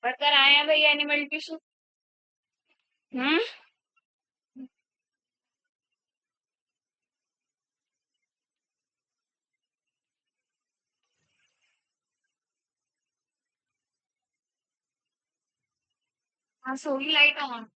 पढ़कर आए हैं भाई एनिमल टिश्यू। हम्म। हाँ, सोई लाइट ऑन।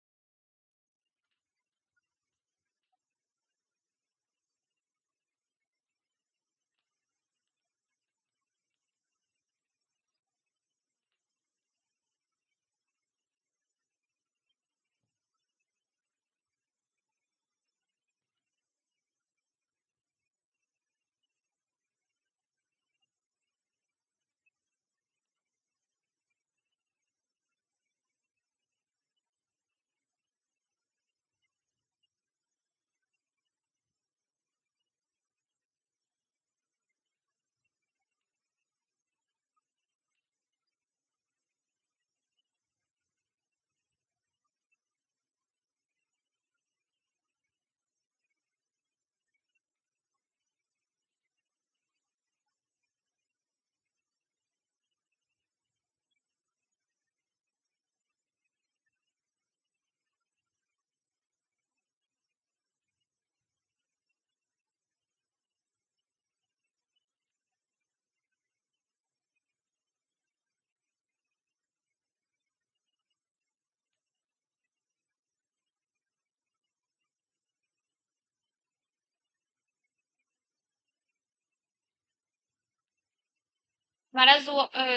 हमारा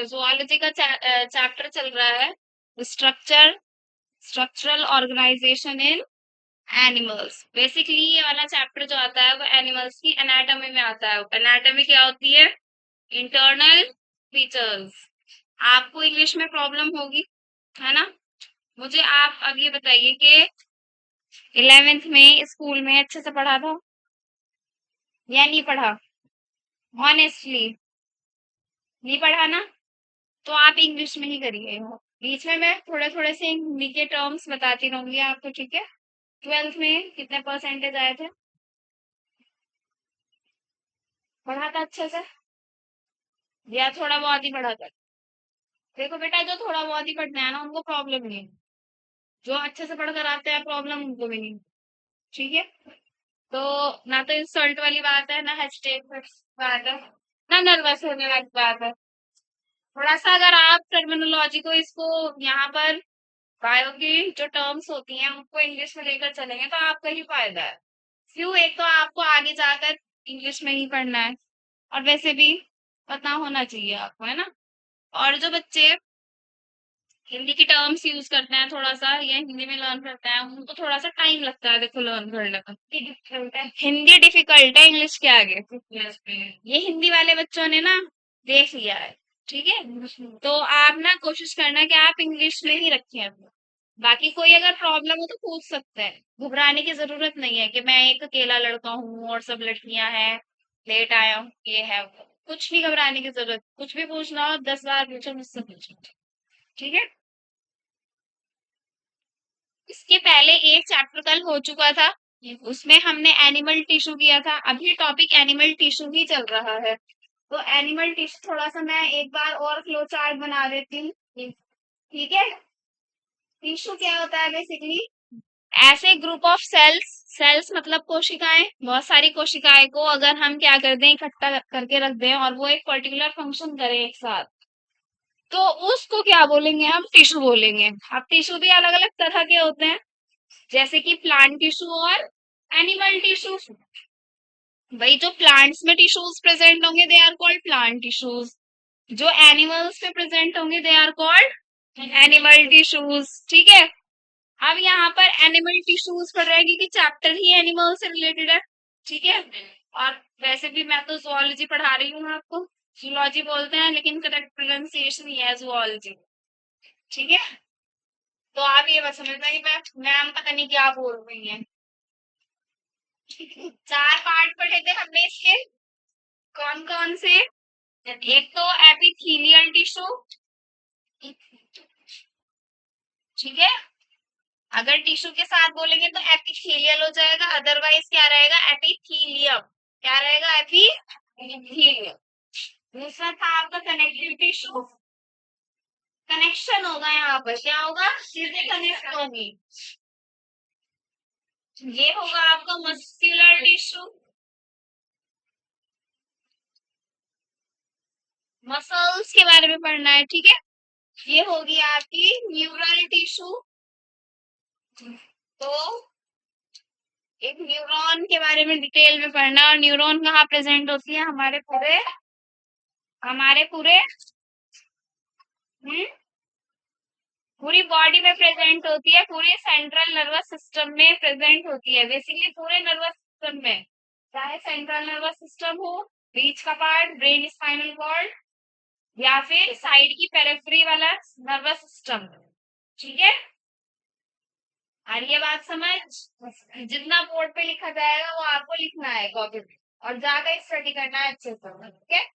जुआलॉजी का चैप्टर चल रहा है, स्ट्रक्चर स्ट्रक्चरल ऑर्गेनाइजेशन इन एनिमल्स। बेसिकली ये वाला चैप्टर जो आता है वो एनिमल्स की एनाटॉमी में आता है। एनाटॉमी क्या होती है? Internal features. आपको इंग्लिश में प्रॉब्लम होगी, है ना? मुझे आप अब ये बताइए कि 11th में स्कूल में अच्छे से पढ़ा था या नहीं पढ़ा? ऑनेस्टली नहीं पढ़ा ना? तो आप इंग्लिश में ही करिए। बीच में मैं थोड़े थोड़े से हिंदी के टर्म्स बताती रहूंगी आपको, ठीक है? 12th में कितने परसेंटेज आए थे? पढ़ा था अच्छे से या थोड़ा बहुत ही पढ़ा था? देखो बेटा, जो थोड़ा बहुत ही पढ़ना है ना उनको प्रॉब्लम नहीं है, जो अच्छे से पढ़कर आते हैं प्रॉब्लम उनको भी नहीं। ठीक है? तो ना तो इंसल्ट वाली बात है, ना हेजिटेट बात है, ना नर्वस होने वाली बात है। थोड़ा सा अगर आप टर्मिनोलॉजी को इसको यहाँ पर बायो की जो टर्म्स होती हैं उनको इंग्लिश में लेकर चलेंगे तो आपका ही फायदा है। क्यों? एक तो आपको आगे जाकर इंग्लिश में ही पढ़ना है, और वैसे भी पता होना चाहिए आपको, है ना? और जो बच्चे हिंदी की टर्म्स यूज करते हैं थोड़ा सा या हिंदी में लर्न करते हैं उनको थोड़ा सा टाइम लगता है देखो लर्न करने का। हिंदी डिफिकल्ट है इंग्लिश के आगे। ये हिंदी वाले बच्चों ने ना देख लिया है। ठीक है? तो आप ना कोशिश करना कि आप इंग्लिश में ही रखें अपना। बाकी कोई अगर प्रॉब्लम हो तो पूछ सकते हैं, घबराने की जरूरत नहीं है कि मैं एक अकेला लड़का हूँ और सब लड़कियां हैं, लेट आया हूँ, ये है वो। कुछ भी घबराने की जरूरत, कुछ भी पूछना हो 10 बार पूछो, मुझसे पूछो। ठीक है? इसके पहले एक चैप्टर कल हो चुका था, उसमें हमने एनिमल टिश्यू किया था। अभी टॉपिक एनिमल टिश्यू ही चल रहा है। तो एनिमल टिश्यू थोड़ा सा मैं एक बार और फ्लो चार्ट बना देती हूँ। ठीक है? टिश्यू क्या होता है बेसिकली? ऐसे ग्रुप ऑफ सेल्स, सेल्स मतलब कोशिकाएं, बहुत सारी कोशिकाएं को अगर हम क्या कर दें, इकट्ठा करके रख दें और वो एक पर्टिकुलर फंक्शन करें एक साथ, तो उसको क्या बोलेंगे? हम टिश्यू बोलेंगे। अब टिश्यू भी अलग अलग तरह के होते हैं, जैसे कि प्लांट टिश्यू और एनिमल टिश्यू। भाई जो प्लांट्स में टिश्यूज प्रेजेंट होंगे they are called plant tissues, जो एनिमल्स में प्रेजेंट होंगे they are called animal tissues. ठीक है? अब यहाँ पर एनिमल टिश्यूज पढ़ रहे हैं क्योंकि चैप्टर ही एनिमल से रिलेटेड है। ठीक है? और वैसे भी मैं तो जूलॉजी पढ़ा रही हूँ आपको, जूलॉजी बोलते हैं लेकिन करेक्ट प्रोनाउंसिएशन ही है जूलॉजी। ठीक है? तो आप ये मत समझना कि मैम पता नहीं क्या बोल रही है। 4 पार्ट पढ़े थे हमने इसके। कौन कौन से? एक तो एपिथेलियल टिश्यू। ठीक है? अगर टिश्यू के साथ बोलेंगे तो एपिथेलियल हो जाएगा, अदरवाइज क्या रहेगा? एपिथीलियम। क्या रहेगा? एपिथीलियम। दूसरा था आपका कनेक्टिव टिश्यू। कनेक्शन होगा यहाँ पर, क्या होगा, चीजें कनेक्ट होंगी। ये होगा आपका मस्कुलर टिश्यू, मसल्स के बारे में पढ़ना है, ठीक है। ये होगी आपकी न्यूरल टिश्यू। तो एक न्यूरॉन के बारे में डिटेल में पढ़ना, और न्यूरॉन कहाँ प्रेजेंट होती है, हमारे पूरे पूरी बॉडी में प्रेजेंट होती है, पूरे सेंट्रल नर्वस सिस्टम में प्रेजेंट होती है, बेसिकली पूरे नर्वस सिस्टम में, चाहे सेंट्रल नर्वस सिस्टम हो, बीच का पार्ट ब्रेन स्पाइनल कॉर्ड, या फिर साइड की पेरिफेरी वाला नर्वस सिस्टम, ठीक है। और ये बात समझ, जितना बोर्ड पे लिखा जाएगा वो आपको लिखना है कॉपी पे, और जाकर स्टडी करना है अच्छे से, ठीक है।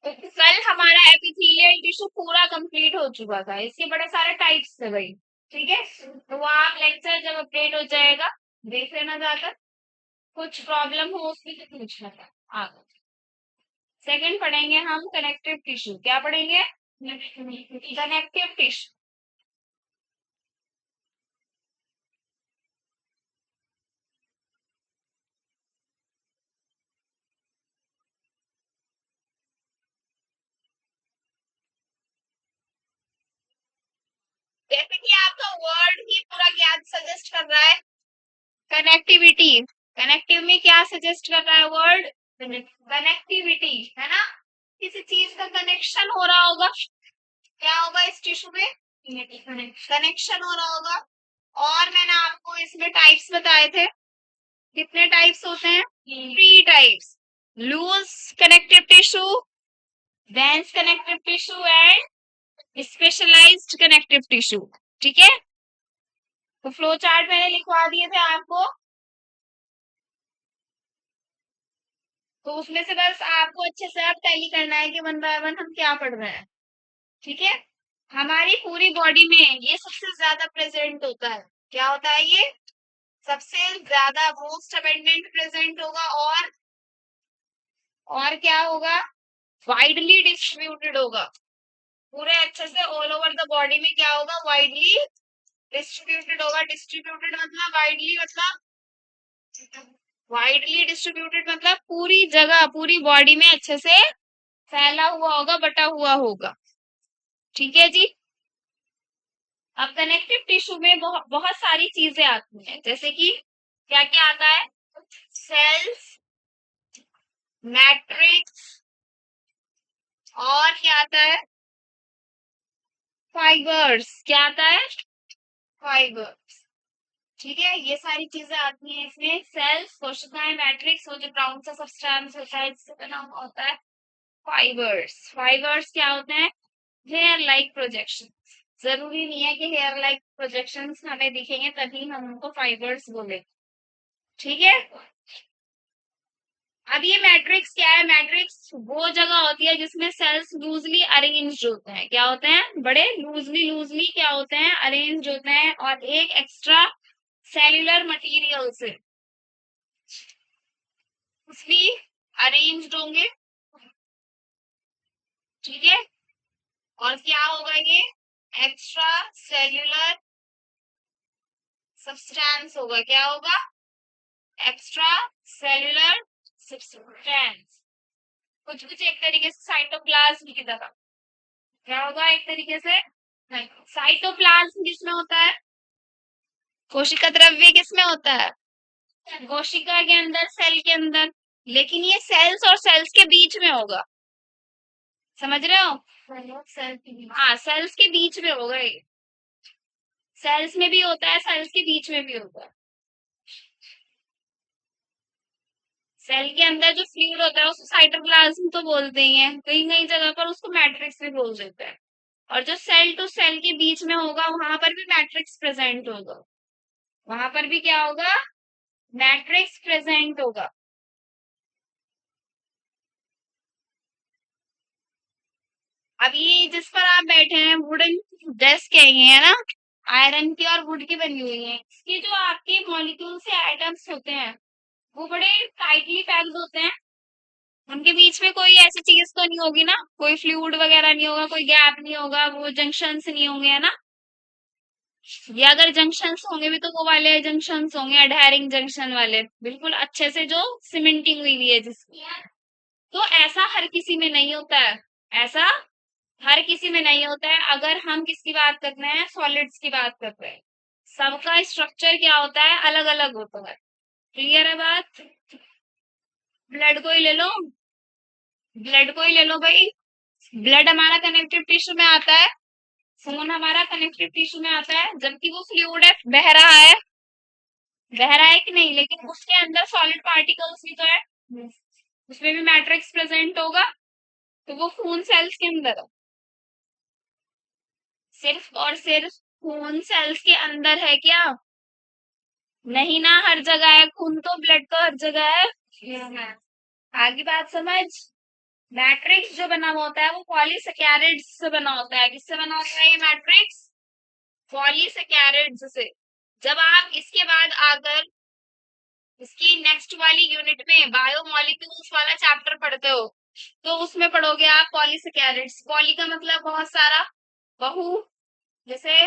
तो कल हमारा एपिथेलियल टिश्यू पूरा कंप्लीट हो चुका था, इसके बड़े सारे टाइप्स थे भाई, ठीक है। तो वो आप लेक्चर जब अपडेट हो जाएगा देख लेना जाकर, कुछ प्रॉब्लम हो उसमें तो पूछना था आगे। सेकंड पढ़ेंगे हम कनेक्टिव टिश्यू, क्या पढ़ेंगे, कनेक्टिव टिश्यू। जैसे कि आपका वर्ड ही पूरा क्या सजेस्ट कर रहा है, कनेक्टिविटी। कनेक्टिव में क्या सजेस्ट कर रहा है वर्ड, कनेक्टिविटी, है ना। किसी चीज का कनेक्शन हो रहा होगा, क्या होगा इस टिश्यू में, कनेक्शन हो रहा होगा। और मैंने आपको इसमें टाइप्स बताए थे, कितने टाइप्स होते हैं, 3 types, loose connective tissue, dense connective tissue and specialised connective tissue, ठीक है। तो फ्लो चार्ट मैंने लिखवा दिए थे आपको, तो उसमें से बस आपको अच्छे से अब टैली करना है कि 1 बाय 1 हम क्या पढ़ रहे हैं, ठीक है। हमारी पूरी बॉडी में ये सबसे ज्यादा प्रेजेंट होता है, क्या होता है ये, सबसे ज्यादा मोस्ट अबेंडेंट प्रेजेंट होगा, और क्या होगा, वाइडली डिस्ट्रीब्यूटेड होगा, पूरे अच्छे से ऑल ओवर द बॉडी में क्या होगा, वाइडली डिस्ट्रीब्यूटेड होगा। डिस्ट्रीब्यूटेड मतलब वाइडली डिस्ट्रीब्यूटेड मतलब पूरी जगह पूरी बॉडी में अच्छे से फैला हुआ होगा, बटा हुआ होगा, ठीक है जी। अब कनेक्टिव टिश्यू में बहुत सारी चीजें आती हैं, जैसे कि क्या क्या आता है, सेल्स, मैट्रिक्स, और क्या आता है, फाइबर्स, क्या आता है, फाइबर्स, ठीक है। ये सारी चीजें आती हैं इसमें, सेल्स, कोशिकाएं, मैट्रिक्स, वो जो ब्राउन सा सब्सटेंस होता है जिससे बना हुआ होता है, फाइबर्स। फाइबर्स क्या होते हैं, हेयर लाइक प्रोजेक्शन। जरूरी नहीं है कि हेयर लाइक प्रोजेक्शंस हमें दिखेंगे तभी हम उनको फाइबर्स बोले, ठीक है। अब ये मैट्रिक्स क्या है, मैट्रिक्स वो जगह होती है जिसमें सेल्स लूजली अरेंज्ड होते हैं, क्या होते हैं, बड़े लूजली लूजली क्या होते हैं, अरेंज्ड होते हैं, और एक एक्स्ट्रा सेल्यूलर मटेरियल से उसली अरेंज्ड होंगे, ठीक है। और क्या होगा ये, एक्स्ट्रा सेल्यूलर सब्सटेंस होगा, क्या होगा, एक्स्ट्रा सेल्यूलर सब्सटेंस, कुछ एक तरीके से साइटोप्लाज्म की तरह, क्या होगा एक तरीके से, साइटोप्लाज्म किसमें होता है, कोशिका द्रव्य किसमें होता है, कोशिका के अंदर, सेल के अंदर, लेकिन ये सेल्स और सेल्स के बीच में होगा, समझ रहे हो, हाँ सेल्स के बीच में होगा ये, सेल्स में भी होता है, सेल्स के बीच में भी होता है। सेल के अंदर जो फ्लूइड होता है उसको साइटोप्लाज्म तो बोलते ही हैं, कई कई जगह पर उसको मैट्रिक्स भी बोल देते हैं। और जो सेल टू सेल के बीच में होगा वहां पर भी मैट्रिक्स प्रेजेंट होगा, वहां पर भी क्या होगा, मैट्रिक्स प्रेजेंट होगा। अब ये जिस पर आप बैठे हैं वुडन डेस्क है ये, है ना, आयरन की और वुड की बनी हुई है, इसके जो आपके मॉलिक्यूल्स या एटम्स होते हैं वो बड़े टाइटली पैक्ड होते हैं, उनके बीच में कोई ऐसी चीज तो नहीं होगी ना, कोई फ्लूइड वगैरह नहीं होगा, कोई गैप नहीं होगा, वो जंक्शंस नहीं होंगे, है ना? या अगर जंक्शंस होंगे भी तो वो वाले जंक्शंस होंगे एडहेरिंग जंक्शन वाले, बिल्कुल अच्छे से जो सीमेंटिंग हुई हुई है जिसकी। तो ऐसा हर किसी में नहीं होता है, ऐसा हर किसी में नहीं होता है। अगर हम किसकी बात कर रहे हैं, सॉलिड्स की बात कर रहे हैं, सबका स्ट्रक्चर क्या होता है, अलग अलग होता है। क्लियर है बात? ब्लड को ही ले लो, ब्लड को ही ले लो भाई। ब्लड हमारा कनेक्टिव टिश्यू में आता है, खून हमारा कनेक्टिव टिश्यू में आता है, जबकि वो फ्लूइड है, बह रहा है, बह रहा है कि नहीं, लेकिन उसके अंदर सॉलिड पार्टिकल्स भी तो है, उसमें भी मैट्रिक्स प्रेजेंट होगा। तो वो खून सेल्स के अंदर है, सिर्फ और सिर्फ खून सेल्स के अंदर है क्या? नहीं ना, हर जगह है खून, तो ब्लड तो हर जगह है। आगे बात समझ। मैट्रिक्स जो बना हुआ होता है वो पॉलीसैकेराइड्स से बना होता है। किससे बना होता है ये मैट्रिक्स? पॉलीसैकेराइड्स से। जब आप इसके बाद आकर इसकी नेक्स्ट वाली यूनिट में बायोमोलिक्यूल्स वाला चैप्टर पढ़ते हो, तो उसमें पढ़ोगे आप पॉलीसैकेराइड्स। पॉली का मतलब बहुत सारा, बहु, जैसे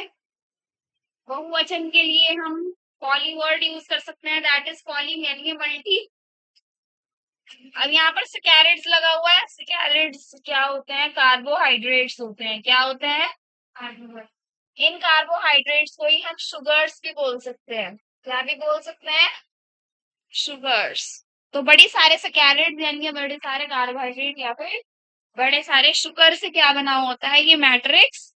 बहुवचन के लिए हम पॉली वर्ड यूज कर सकते हैं, दैट इज पॉली, यानी मल्टी। अब यहाँ पर सैकेराइड्स लगा हुआ है, सैकेराइड्स क्या होते हैं? कार्बोहाइड्रेट्स होते हैं। क्या होते हैं? इन कार्बोहाइड्रेट्स को ही हम शुगर्स भी बोल सकते हैं। क्या भी बोल सकते हैं? शुगर्स। तो बड़ी सारे सैकेराइड्स यानी कि बड़े सारे कार्बोहाइड्रेट या फिर बड़े सारे शुगर से क्या बना होता है, ये मैट्रिक्स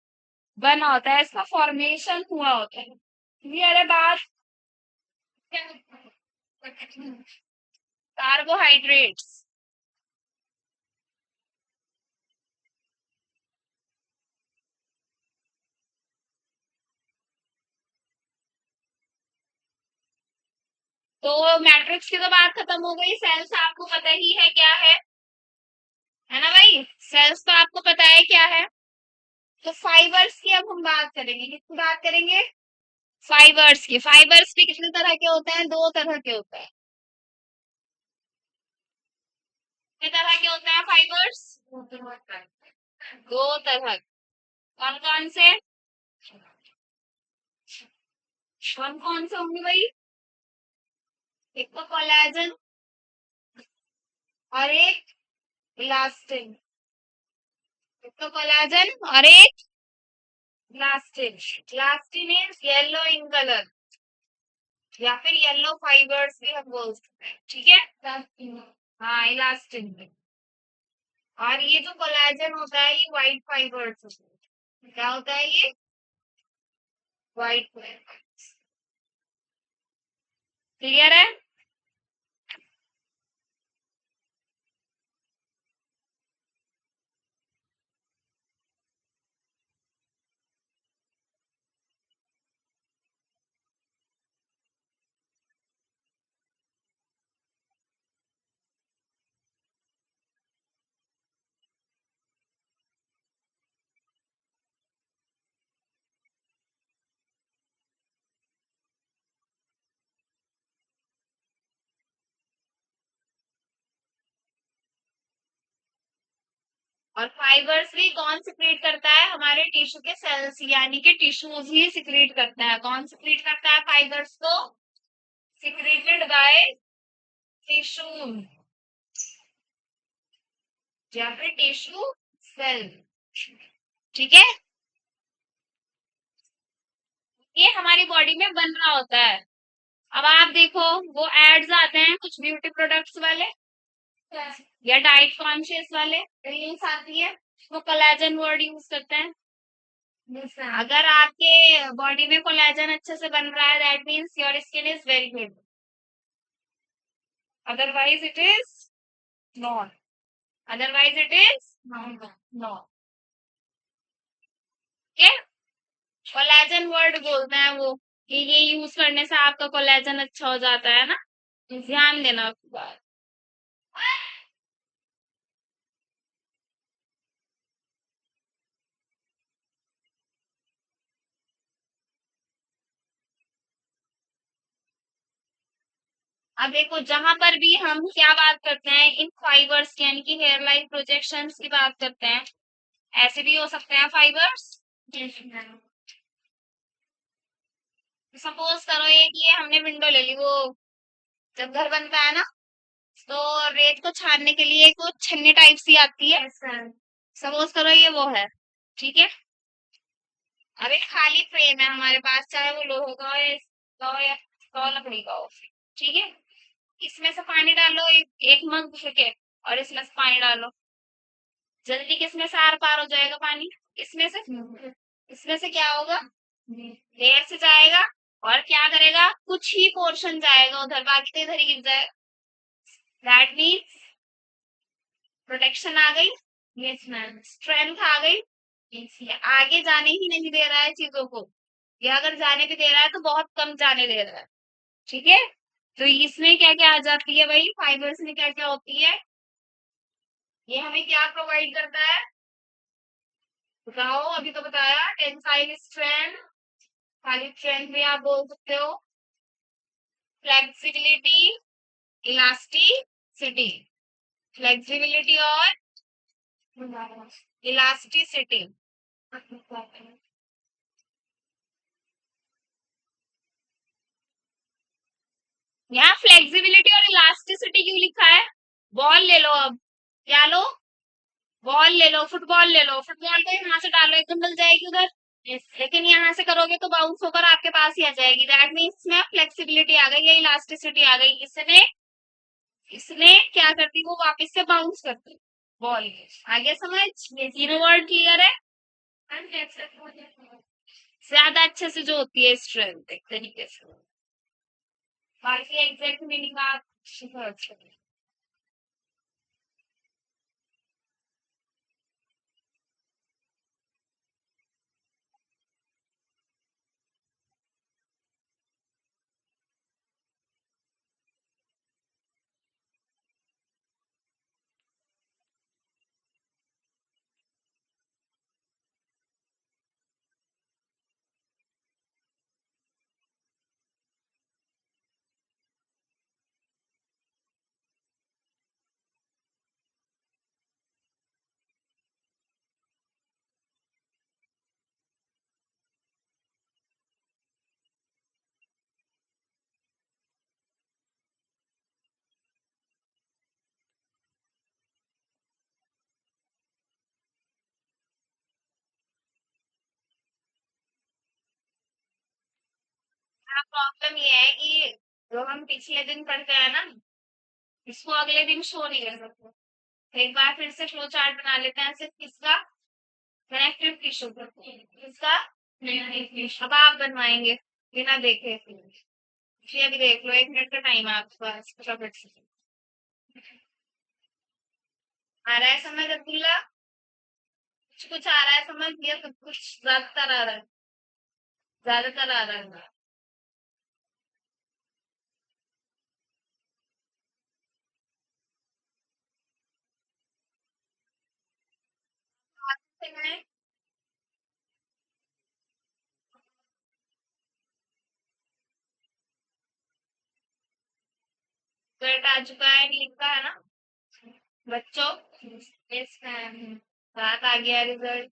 बना होता है, इसका फॉर्मेशन हुआ होता है। क्लियर है बात? कार्बोहाइड्रेट्स। तो मैट्रिक्स की तो बात खत्म हो गई। सेल्स आपको पता ही है क्या है ना भाई? सेल्स तो आपको पता है क्या है। तो फाइबर्स की अब हम बात करेंगे, किसकी बात करेंगे? फाइबर्स की। फाइबर्स भी कितने तरह के होते हैं? दो तरह के होते हैं। कितने तरह के होते हैं फाइबर्स? दो तरह। कौन कौन से? कौन कौन से होंगे भाई? एक तो कोलेजन और एक इलास्टिन। एक तो कोलेजन और एक elastin. Elastin is yellow in colour, या फिर येलो फाइबर्स भी हम बोल सकते हैं। ठीक है, हाँ इलास्टिन। और ये जो कोलेजन होता है ये व्हाइट फाइबर्स होते हैं। क्या होता है ये? White fibre. क्लियर है? और फाइबर्स भी कौन सिक्रीट करता है? हमारे टिश्यू के सेल्स, यानी कि टिश्यूज ही सिक्रीट करता है। कौन सिक्रीट करता है फाइबर्स को? सिक्रीटेड बाय टिश्यू या फिर टिश्यू सेल। ठीक है, ये हमारी बॉडी में बन रहा होता है। अब आप देखो, वो एड्स आते हैं कुछ ब्यूटी प्रोडक्ट्स वाले या डाइट कॉन्शियस वाले, रील्स आती है, वो कोलेजन वर्ड यूज करते हैं। अगर आपके बॉडी में कोलेजन अच्छे से बन रहा है, that means your skin is very good, otherwise it is not, otherwise it is not. ठीक है, कोलेजन वर्ड बोलते हैं वो, कि ये यूज करने से आपका कोलेजन अच्छा हो जाता है ना। ध्यान देना आपकी बात। अब देखो जहां पर भी हम क्या बात करते हैं इन फाइबर्स यानी कि हेयर लाइन प्रोजेक्शंस की बात करते हैं, ऐसे भी हो सकते हैं फाइबर्स। सपोज करो एक ये हमने विंडो ले ली, वो जब घर बनता है ना तो रेत को छानने के लिए एक वो छन्नी टाइप सी आती है। सपोज करो ये वो है, ठीक है। अब एक खाली फ्रेम है हमारे पास, चाहे वो लोहे का हो या लकड़ी का हो, ठीक है। इसमें से पानी डालो, एक मग भर के, और इसमें से पानी डालो, जल्दी किसमें से आर पार हो जाएगा पानी? इसमें से। इसमें से क्या होगा, देर से जाएगा, और क्या करेगा, कुछ ही पोर्शन जाएगा उधर, बाकी तो इधर ही गिर जाएगा। दैट मीन्स प्रोटेक्शन आ गई, यस मैम, स्ट्रेंथ आ गई। ये आगे जाने ही नहीं दे रहा है चीजों को, ये अगर जाने भी दे रहा है तो बहुत कम जाने दे रहा है, ठीक है। तो इसमें क्या क्या आ जाती है भाई, फाइबर्स में क्या क्या होती है, ये हमें क्या प्रोवाइड करता है, बताओ, अभी तो बताया, टेंसाइल स्ट्रेंथ, खाली स्ट्रेंथ भी आप बोल सकते हो, फ्लेक्सिबिलिटी, इलास्टिसिटी, फ्लेक्सिबिलिटी और इलास्टिसिटी। यहाँ फ्लेक्सिबिलिटी और इलास्टिसिटी क्यों लिखा है? बॉल ले लो, अब क्या लो, बॉल ले लो, फुटबॉल ले लो, फुटबॉल को यहाँ से डालो एकदम डल जाएगी उधर। लेकिन यहाँ से करोगे तो बाउंस होकर आपके पास ही आ जाएगी, दैट मीन्स इसमें फ्लेक्सिबिलिटी आ गई या इलास्टिसिटी आ गई, इसमें इसमें क्या करती वो वापस से बाउंस करती बॉल। आगे समझ, ये तीनों वर्ड क्लियर है? ज्यादा अच्छे से जो होती है स्ट्रेंथ एक तरीके से, बाकी एग्जैक्ट मीनिंग आप समझ। प्रॉब्लम ये है कि जो हम पिछले दिन पढ़ते हैं ना, इसको अगले दिन शो नहीं कर सकते। एक बार फिर से फ्लो चार्ट बना लेते हैं सिर्फ किसका, कनेक्टिव टिश्यू का, किसका, अब आप बनवाएंगे बिना देखे, जी अभी देख लो, 1 मिनट का टाइम है आपके पास, फटाफट से। आ रहा है समझ अब्दुल्ला? कुछ कुछ आ रहा है समझ, या सब कुछ ज्यादातर आ रहा है? ज्यादातर आ रहा है। रिजल्ट आ चुका है, लिखा है ना बच्चों? यस मैम, बात आ गया रिजल्ट।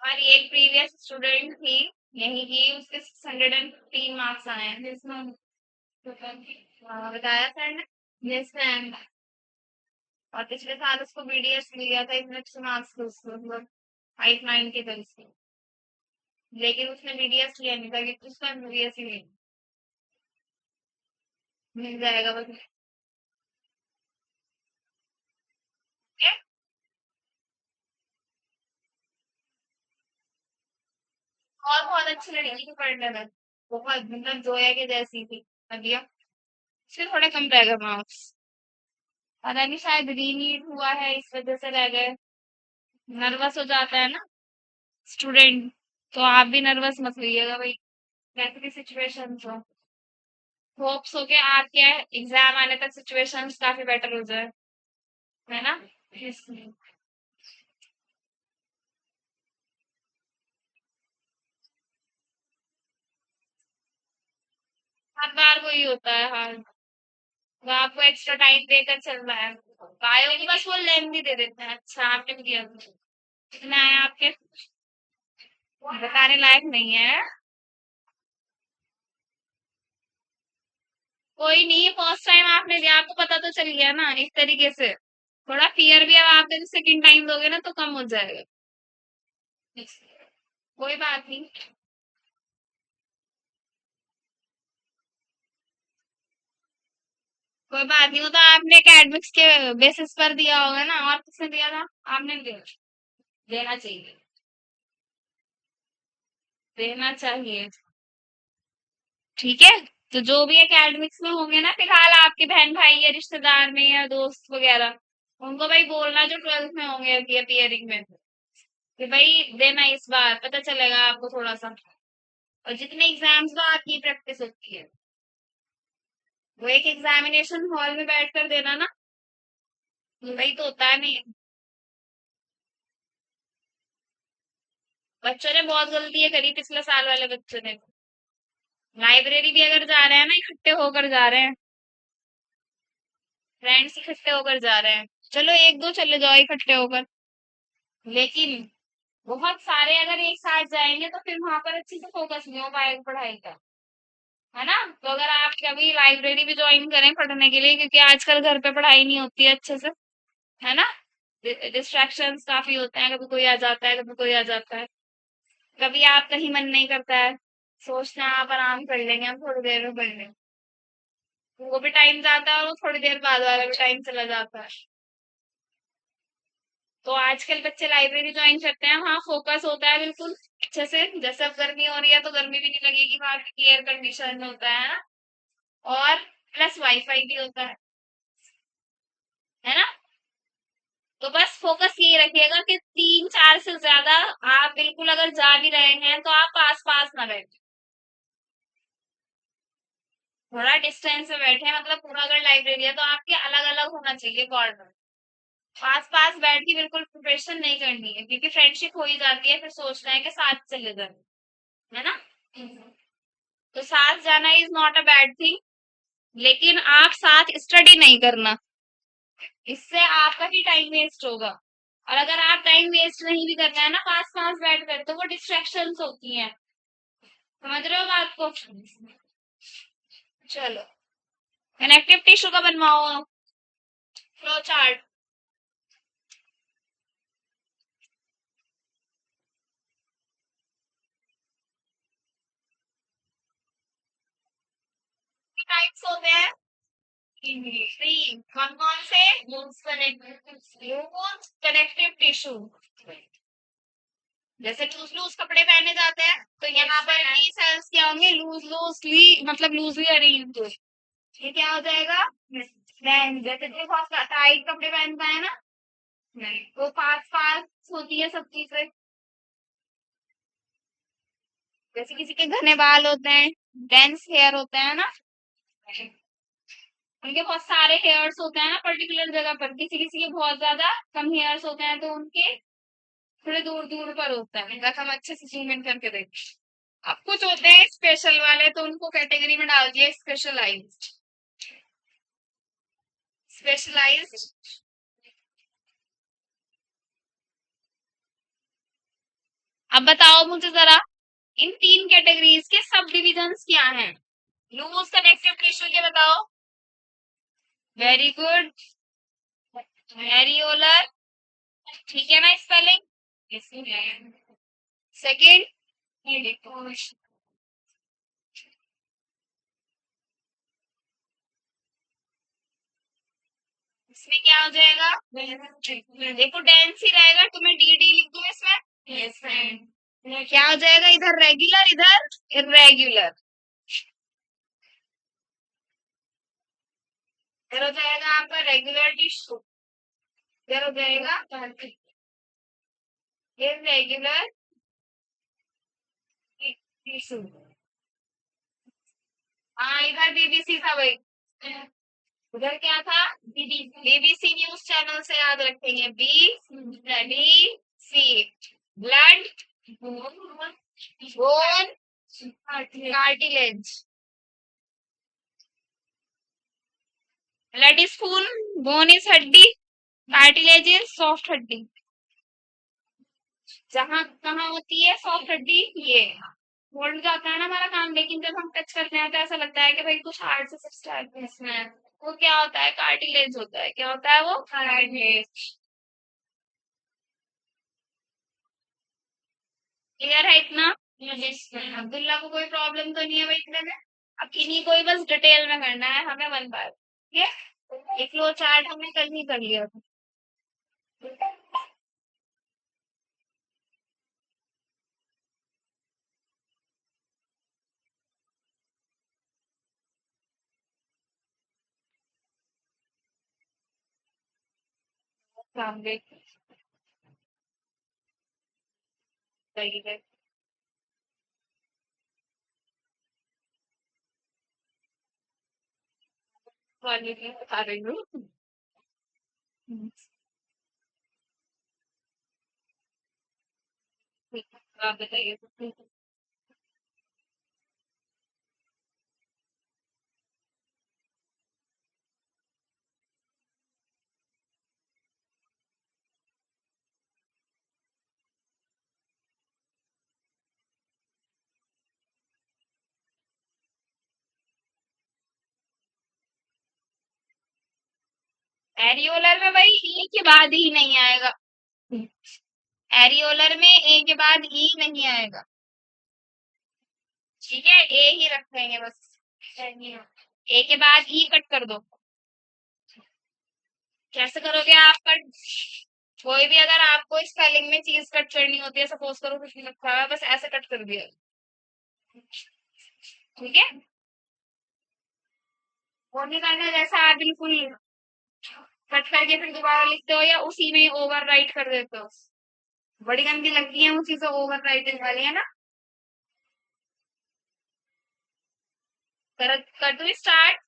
हमारी एक प्रीवियस स्टूडेंट थी यही की, उसके 615 मार्क्स आए हैं जिसमें, बताया सर ने, यस मैम। और पिछले साल उसको बीडीएस मिल गया था इतने अच्छे मार्क्स थे उसको, मतलब 590 के थे उसके, लेकिन उसने बीडीएस लिया नहीं था क्योंकि उसका एमबीबीएस ही नहीं, मिल जाएगा बस। ठीक है? और बहुत अच्छी लड़की थी पढ़ने में, बहुत मतलब जोया के जैसी थी, बढ़िया। इससे थोड़े कम रह गए मार्क्स, पता नहीं शायद रीनीट हुआ है इस वजह से रह गए। नर्वस हो जाता है ना स्टूडेंट, तो आप भी नर्वस मत होइएगा भाई, वैसे भी सिचुएशन हो, होप्स हो के आपके एग्जाम आने तक सिचुएशंस काफी बेटर हो जाए। है ना? इसलिए हर बार वही होता है हाल। वो आपको एक्स्ट्रा टाइम देकर चल रहा है। बायो की बस वो लेंथ भी दे देते हैं। अच्छा आपने भी दिया था। कितना है आपके? बताने लायक नहीं है। कोई नहीं, फर्स्ट टाइम आपने दिया, आपको पता तो चल गया ना एक तरीके से। थोड़ा फियर भी अब आप सेकंड टाइम दोगे ना तो कम हो जाएगा। कोई बात नहीं। कोई बात नहीं, वो तो आपने एकेडमिक्स के बेसिस पर दिया होगा ना, और किसने दिया था? आपने नहीं दिया? देना चाहिए। देना चाहिए। ठीक है। तो जो भी एकेडमिक्स में होंगे ना फिलहाल आपके बहन भाई या रिश्तेदार में या दोस्त वगैरह, उनको भाई बोलना जो ट्वेल्थ में होंगे अभी अपियरिंग में, कि भाई देना इस बार, पता चलेगा आपको थोड़ा सा। और जितने एग्जाम्स दो आपकी प्रैक्टिस होती है। वो एक एग्जामिनेशन हॉल में बैठ कर देना ना, वही तो होता है नहीं। बच्चों ने बहुत गलतियां करी पिछले साल वाले बच्चों ने। लाइब्रेरी भी अगर जा रहे हैं ना इकट्ठे होकर जा रहे हैं, फ्रेंड्स इकट्ठे होकर जा रहे हैं। चलो एक दो चले जाओ इकट्ठे होकर, लेकिन बहुत सारे अगर एक साथ जाएंगे तो फिर वहां पर अच्छे से फोकस नहीं हो पाएगा पढ़ाई का। है ना? तो अगर आप कभी लाइब्रेरी भी ज्वाइन करें पढ़ने के लिए, क्योंकि आजकल घर पे पढ़ाई नहीं होती है अच्छे से। है ना? डिस्ट्रैक्शंस काफी होते हैं, कभी कोई आ जाता है, कभी कोई आ जाता है। कभी आप कहीं मन नहीं करता है, सोचते हैं आप आराम कर लेंगे, हम थोड़ी देर में पढ़ लेंगे। वो भी टाइम जाता है और वो थोड़ी देर बाद वाला भी टाइम चला जाता है। तो आजकल बच्चे लाइब्रेरी ज्वाइन करते हैं, वहाँ फोकस होता है बिल्कुल अच्छे से। जैसे अब गर्मी हो रही है तो गर्मी भी नहीं लगेगी, वहाँ की एयर कंडीशन होता है ना। और प्लस वाईफाई भी होता है ना? तो बस फोकस यही रखिएगा कि 3 4 से ज्यादा आप बिल्कुल अगर जा भी रहे हैं तो आप पास पास ना बैठे। थोड़ा डिस्टेंस में बैठे, मतलब पूरा अगर लाइब्रेरी है तो आपके अलग अलग होना चाहिए कॉर्नर। पास पास बैठ के बिल्कुल प्रिपरेशन नहीं करनी है, क्योंकि फ्रेंडशिप हो ही जाती है, फिर सोचना है कि साथ चले जाए। है ना? तो साथ जाना is not a bad thing, लेकिन आप साथ स्टडी नहीं करना, इससे आपका ही टाइम वेस्ट होगा। और अगर आप टाइम वेस्ट नहीं भी करना है ना पास पास बैठ कर, तो वो डिस्ट्रैक्शंस होती हैं। समझ रहे हो बात को? चलो, कनेक्टिव टिश्यू का बनवाओ, फ्लो चार्ट। टाइप्स होते हैं थ्री, कौन कौन से? Loose connective tissue. जैसे लूज लूज कपड़े पहने जाते हैं तो यहाँ पर टी सेल्स क्या होंगे? लूज लूजली, मतलब लूजली अरेंज। ये क्या हो जाएगा? देन जैसे जो बहुत टाइट कपड़े पहनता है ना, नहीं वो पास पास होती है सब चीजें। जैसे किसी के घने बाल होते हैं, डेंस हेयर होते हैं ना, उनके बहुत सारे हेयर्स होते हैं ना पर्टिकुलर जगह पर, किसी किसी के बहुत ज्यादा कम हेयर्स होते हैं तो उनके थोड़े दूर दूर पर होता है। इनका हम अच्छे से जूम इन करके देखें। अब कुछ होते हैं स्पेशल वाले, तो उनको कैटेगरी में डाल दिया स्पेशलाइज्ड। स्पेशलाइज्ड। अब बताओ मुझे जरा, इन 3 कैटेगरीज के सब डिविजन्स क्या हैं? लूज कनेक्टिव टिश्यू के बताओ। Very good. एरियोलर, ठीक है ना स्पेलिंग? सेकंड? इसमें क्या हो जाएगा? देखो डेंस ही रहेगा, तुम्हें डी डी लिख दूं इसमें? Yes friend. क्या हो जाएगा इधर? रेगुलर, इधर इरेग्युलर। इधर हो जाएगा आपका रेगुलर टिश्यू, इधर हो जाएगा इरेग्युलर टिश्यू। हाँ इधर बीबीसी था भाई। उधर क्या था? बीबीसी न्यूज चैनल से याद रखेंगे, B blood, bone, cartilage. Blood is खून, बोन इज हड्डी, कार्टिलेज इज सॉफ्ट हड्डी। जहां कहाँ होती है सॉफ्ट हड्डी? ये बोल्ड जाता है ना हमारा काम, लेकिन जब हम टच करते हैं तो ऐसा लगता है कि भाई कुछ हार्ड से सब्सटेंस है इसमें। वो क्या होता है? कार्टिलेज होता है। क्या होता है वो? कार्टिलेज। क्लियर है इतना? अब्दुल्ला को कोई प्रॉब्लम तो नहीं है भाई इतने में? अब इन्हीं को ही बस डिटेल में करना है हमें, वन बार। ठीक है, एक फ्लो चार्ट हमने कल ही कर लिया था। सामने सही है। वाली भी बता रही हूँ। हम्म, ठीक है, तो आप बताइए। एरियोलर में भाई ई के बाद ही नहीं आएगा। एरियोलर में ए के बाद ई नहीं आएगा। ठीक है, ए ही रखेंगे बस। ए के बाद ई कट कर दो। कैसे करोगे आप कट? कोई भी अगर आपको स्पेलिंग में चीज कट करनी होती है, सपोज करो कुछ नहीं लिखा हुआ है, बस ऐसे कट कर दिया। ठीक है, वो नहीं करना जैसा आप बिल्कुल कट करके फिर दोबारा लिखते हो या उसी में ओवर राइट कर देते हो। बड़ी गंदी लगती है वो चीजें ओवर राइटिंग वाली, है ना? कर दो स्टार्ट।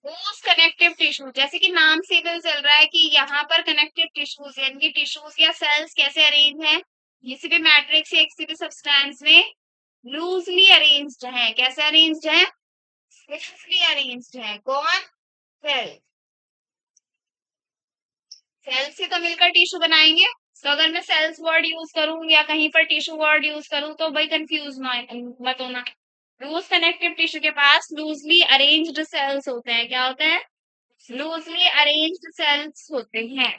मोस्ट कनेक्टिव टिश्यू, जैसे कि नाम से पता चल रहा है कि यहाँ पर कनेक्टिव टिश्यूज यानी कि टिश्यूज या सेल्स कैसे अरेंज हैं? किसी भी मैट्रिक्स या किसी भी सब्सटेंस में लूजली अरेंज्ड है। कैसे अरेंज्ड है? लूजली अरेंज्ड है। कौन? सेल। सेल से तो मिलकर टिश्यू बनाएंगे। तो अगर मैं सेल्स वर्ड यूज करूं या कहीं पर टिश्यू वर्ड यूज करूं तो भाई कंफ्यूज मत होना। लूज कनेक्टिव टिश्यू के पास लूजली अरेंज्ड सेल्स होते हैं। क्या होते हैं? लूजली अरेंज्ड सेल्स होते हैं।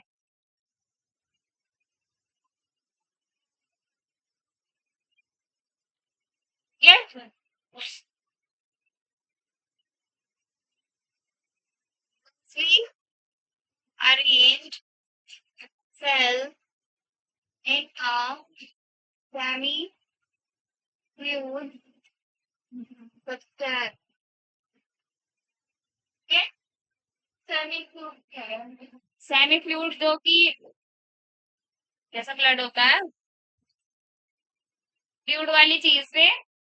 ठीक है, loosenly arranged cell in a semi fluid substance। ठीक है, सेमी फ्लूइड क्या है? सेमी फ्लूइड जो कि जैसा ब्लड होता है, फ्लूइड वाली चीज में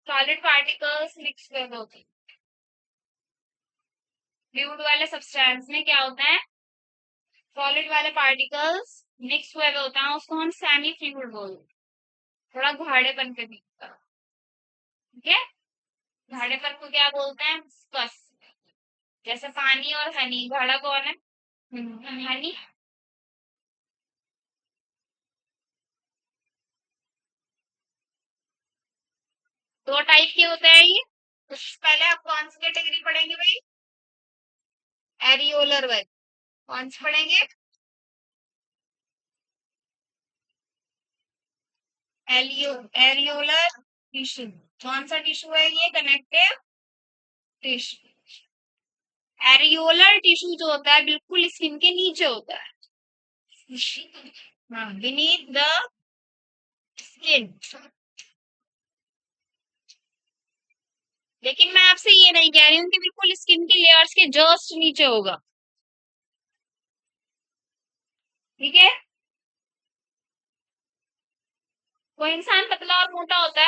सॉलिड पार्टिकल्स मिक्स कर होते हैं। फ्लूइड वाले सब्सटेंस में क्या होता है? सॉलिड वाले पार्टिकल्स मिक्स हुए हुए होता है, उसको हम सेमी फ्लूइड बोलते हैं। थोड़ा गाढ़ेपन पे दिखता है। ठीक है, गाढ़ेपन को क्या बोलते हैं? विस्कस। जैसे पानी और हनी, गाढ़ा कौन है? हनी। दो टाइप के होते हैं ये। तो पहले आप कौन सी कैटेगरी पढ़ेंगे भाई? एरियोलर वाली। कौन सी पढ़ेंगे? Areolar tissue. कौन सा टिश्यू है ये? Connective tissue. एरियोलर टिश्यू जो होता है बिल्कुल स्किन के नीचे होता है। हाँ, बीनीथ द स्किन। लेकिन मैं आपसे ये नहीं कह रही हूँ कि बिल्कुल स्किन की लेयर्स के जस्ट नीचे होगा। ठीक है। कोई इंसान पतला और मोटा होता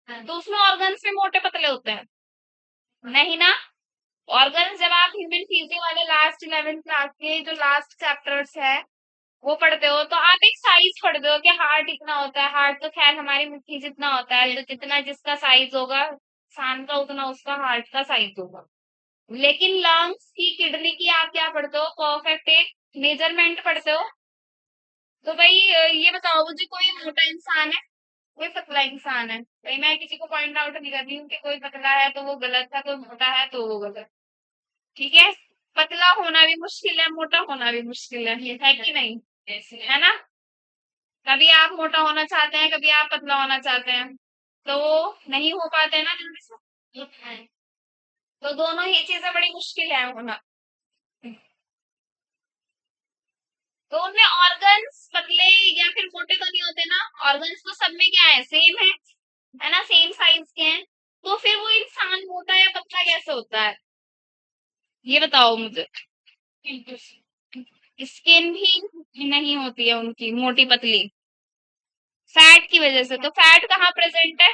है तो उसमें ऑर्गन्स भी मोटे पतले होते हैं, नहीं ना? ऑर्गन्स जब आप ह्यूमन फिजियो वाले लास्ट 11th क्लास के जो लास्ट चैप्टर्स है वो पढ़ते हो तो आप एक साइज पढ़ते हो कि हार्ट इतना होता है। हार्ट तो खैर हमारी मुट्ठी जितना होता है, तो जितना जिसका साइज होगा इंसान का उतना उसका हार्ट का साइज होगा। लेकिन लंग्स की, किडनी की आप क्या पढ़ते हो? परफेक्ट एक मेजरमेंट पढ़ते हो। तो भाई ये बताओ मुझे, कोई मोटा इंसान है, कोई पतला इंसान है? भाई मैं किसी को पॉइंट आउट नहीं कर रही हूँ कि कोई पतला है तो वो गलत है, कोई मोटा है तो वो गलत। ठीक है। पतला होना भी मुश्किल है, मोटा होना भी मुश्किल है कि नहीं? है ना? कभी आप मोटा होना चाहते हैं, कभी आप पतला होना चाहते हैं, तो वो नहीं हो पाते हैं ना जल्दी से। तो दोनों ही चीजें बड़ी मुश्किल है होना। तो उनमें ऑर्गन्स पतले या फिर मोटे तो नहीं होते ना। ऑर्गन्स तो सब में क्या है? सेम है ना? सेम साइज के हैं। तो फिर वो इंसान मोटा या पतला कैसे होता है? ये बताओ मुझे। स्किन भी नहीं होती है उनकी मोटी पतली, फैट की वजह से। तो फैट कहाँ प्रेजेंट है?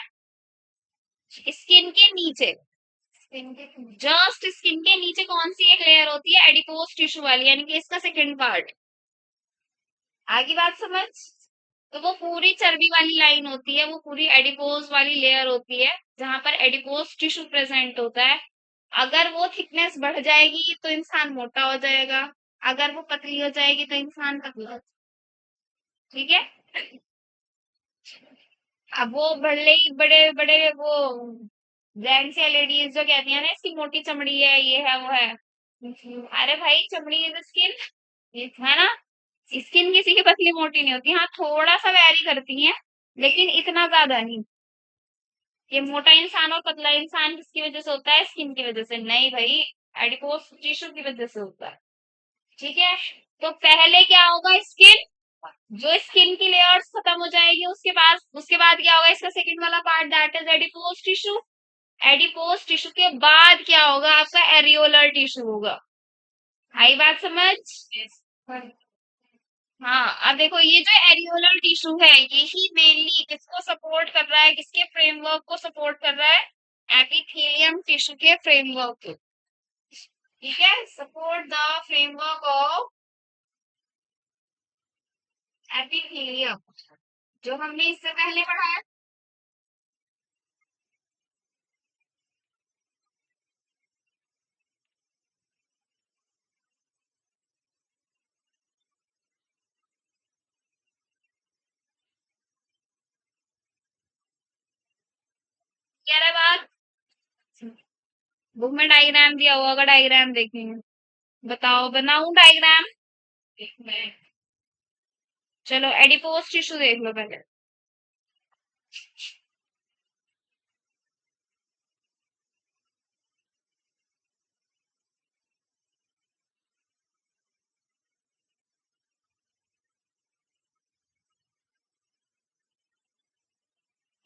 स्किन के नीचे। जस्ट स्किन के नीचे कौन सी एक लेयर होती है? एडिपोज टिश्यू वाली, यानी कि इसका सेकंड पार्ट। आगे बात समझ? तो वो पूरी चर्बी वाली लाइन होती है, वो पूरी एडिपोज वाली लेयर होती है जहां पर एडिपोज टिश्यू प्रेजेंट होता है। अगर वो थिकनेस बढ़ जाएगी तो इंसान मोटा हो जाएगा, अगर वो पतली हो जाएगी तो इंसान पतला हो। ठीक है। अब वो भले ही बड़े बड़े वो जेंट्स या लेडीज जो कहती है ना इसकी मोटी चमड़ी है, ये है वो है। अरे भाई, चमड़ी इज स्किन, है ना? स्किन किसी की पतली मोटी नहीं होती, हाँ थोड़ा सा वैरी करती है, लेकिन इतना ज्यादा नहीं। ये मोटा इंसान और पतला इंसान किसकी वजह से होता है? स्किन की वजह से नहीं भाई, एडिपोज टिश्यू की वजह से होता है। ठीक है। तो पहले क्या होगा? स्किन। जो स्किन की लेयर्स खत्म हो जाएगी उसके बाद क्या होगा? इसका सेकंड वाला part, that is adipose tissue. Adipose tissue के बाद क्या होगा? आपका एरियोलर टिश्यू होगा। आई बात समझ? हाँ, अब देखो ये जो एरियोलर टिश्यू है यही मेनली किसको सपोर्ट कर रहा है? किसके फ्रेमवर्क को सपोर्ट कर रहा है? एपिथेलियम टिश्यू के फ्रेमवर्क को। ठीक है। Support the framework of epithelium, जो हमने इससे पहले पढ़ा है। कह रहा बात। बुक में डायग्राम दिया हुआ होगा, डायग्राम देखेंगे। बताओ, बनाऊं डायग्राम? चलो एडिपोज टिश्यू देख लो पहले।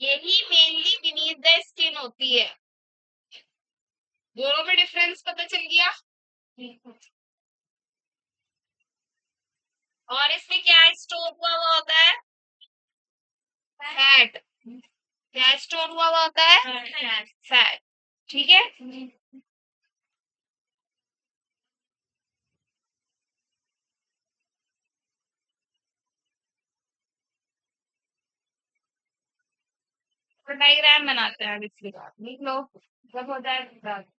यही मेनली बीनीथ द स्किन होती है। दोनों में डिफरेंस पता चल गया? और इसमें क्या स्टोर हुआ हुआ होता है? फैट। क्या स्टोर हुआ हुआ होता है? फैट। ठीक है। तो डायग्राम बनाते हैं अब इसके बाद, लिख लो जब हो जाए बता दो।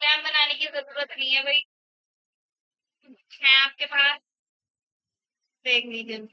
प्लान बनाने की जरूरत नहीं है भाई, है आपके पास, देख लीजिए।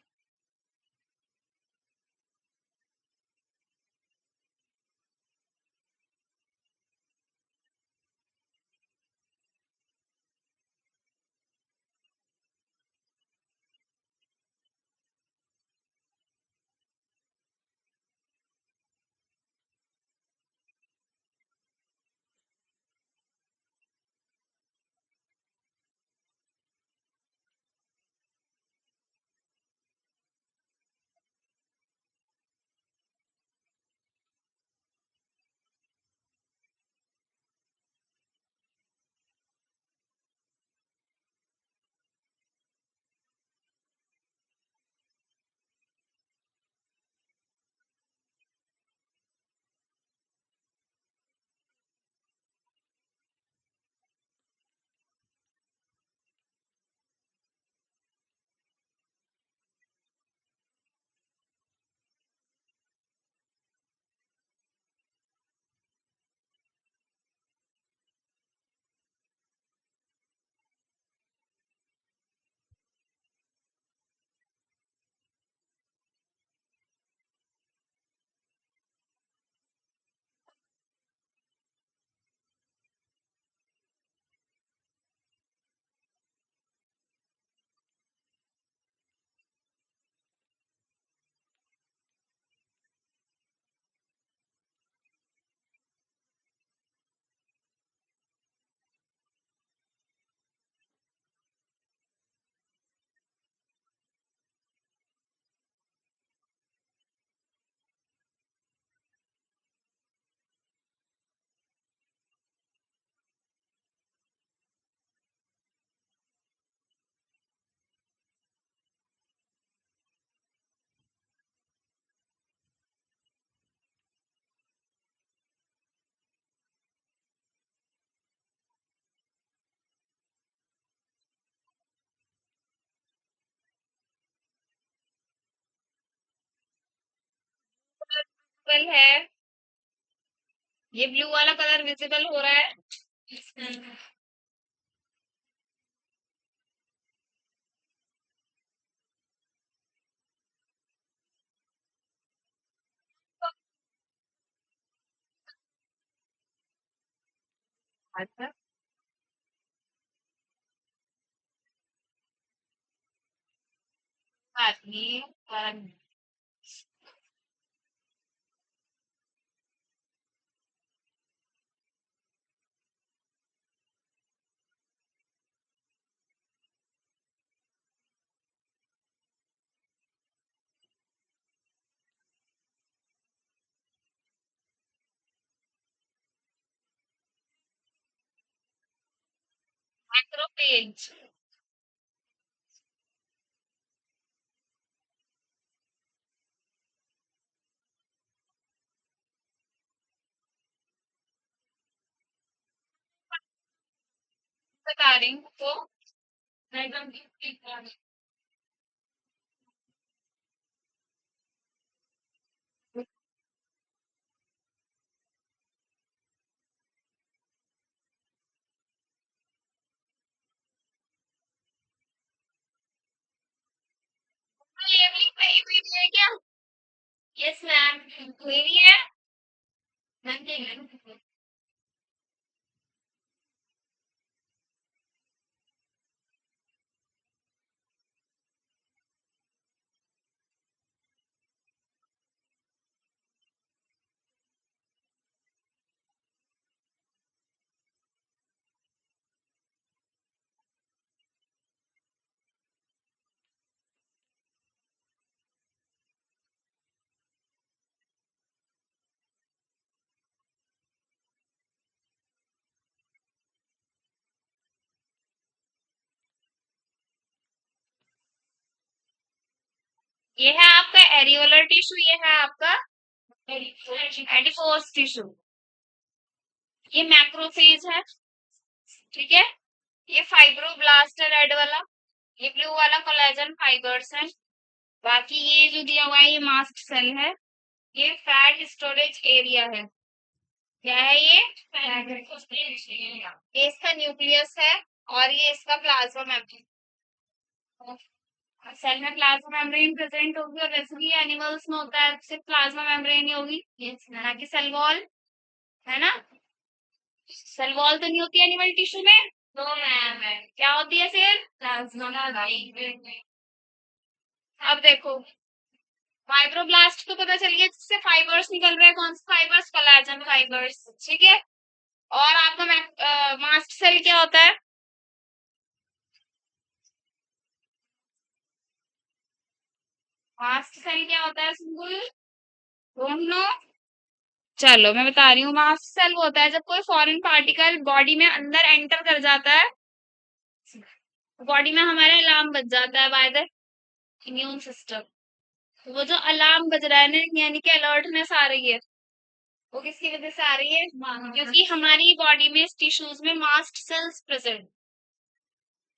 विजिबल है, ये ब्लू वाला कलर विजिबल हो रहा है। अच्छा, बात नहीं, मैक्रोफेज। बता रही हूँ तो एकदम ठीक है। लेबलिंग कहीं हुई भी है क्या? यस मैम, हुई भी है मैम। ये है आपका एरियोलर टिश्यू, ये है आपका एडिपोस टिश्यू। ये मैक्रोफेज है, ठीक है। ये फाइब्रोब्लास्ट है रेड वाला, ये ब्लू वाला कोलेजन फाइबर्स है। बाकी ये जो दिया हुआ है ये मास्ट सेल है, ये फैट स्टोरेज एरिया है। क्या है ये? ये इसका न्यूक्लियस है और ये इसका प्लाज्मा मेम्ब्रेन। सेल में प्लाज्मा मेम्ब्रेन प्रेजेंट होगी और वैसे भी एनिमल्स में होता है सिर्फ प्लाज्मा मेम्ब्रेन ही होगी, ना कि सेल वॉल, है ना? सेल वॉल तो नहीं होती एनिमल टिश्यू में। तो मैम क्या होती है फिर? Plasma membrane. अब देखो, फाइब्रोब्लास्ट तो पता चल गया जिससे फाइबर्स निकल रहे हैं, कौन से फाइबर्स? कोलेजन फाइबर्स, ठीक है। और आपका मास्ट सेल क्या होता है? मास्ट सेल क्या होता है सिंपल? दोनों। चलो मैं बता रही हूँ, मास्ट सेल वो होता है जब कोई फॉरेन पार्टिकल बॉडी में अंदर एंटर कर जाता है, बॉडी में हमारे अलार्म बज जाता है बाय द इम्यून सिस्टम। तो वो जो अलार्म बज रहा है ना, यानी कि अलर्टनेस आ रही है, वो किसकी वजह से आ रही है? क्योंकि हमारी बॉडी में टिश्यूज में मास्ट सेल्स प्रेजेंट।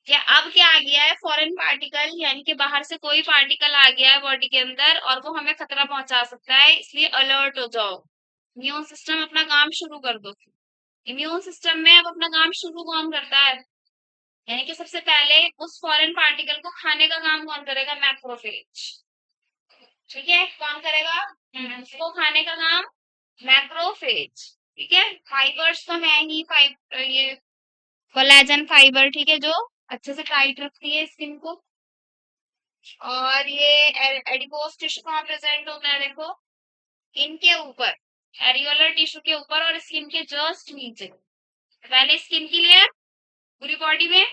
क्या अब क्या आ गया है? फॉरेन पार्टिकल, यानी कि बाहर से कोई पार्टिकल आ गया है बॉडी के अंदर और वो हमें खतरा पहुंचा सकता है, इसलिए अलर्ट हो जाओ। इम्यून सिस्टम अपना काम शुरू कर दो। इम्यून सिस्टम में अब अपना काम शुरू कौन करता है? यानी कि सबसे पहले उस फॉरेन पार्टिकल को खाने का काम कौन करेगा? मैक्रोफेज। ठीक है, कौन करेगा उसको खाने का काम? मैक्रोफेज। ठीक है, फाइबर्स तो है ही, ये कोलेजन फाइबर, ठीक है, जो अच्छे से टाइट रखती है स्किन को। और ये एडिपोज टिश्यू कहाँ प्रेजेंट होता है? देखो, इनके ऊपर, एरियोलर टिश्यू के ऊपर और स्किन के जस्ट नीचे। पहले स्किन की लेयर पूरी बॉडी में,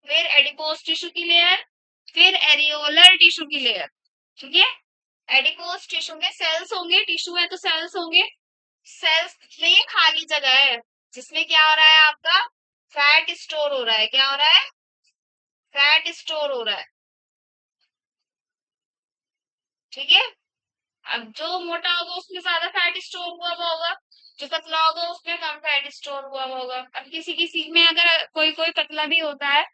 फिर एडिपोज टिश्यू की लेयर, फिर एरियोलर टिश्यू की लेयर। ठीक है, एडिपोज टिश्यू में सेल्स होंगे, टिश्यू है तो सेल्स होंगे। सेल्स में ये खाली जगह है जिसमें क्या हो रहा है आपका? फैट स्टोर हो रहा है। क्या हो रहा है? फैट स्टोर हो रहा है। ठीक है, अब जो मोटा होगा उसमें ज्यादा फैट स्टोर हुआ हुआ होगा, जो पतला होगा उसमें कम फैट स्टोर हुआ हुआ होगा। अब किसी किसी में अगर कोई कोई पतला भी होता है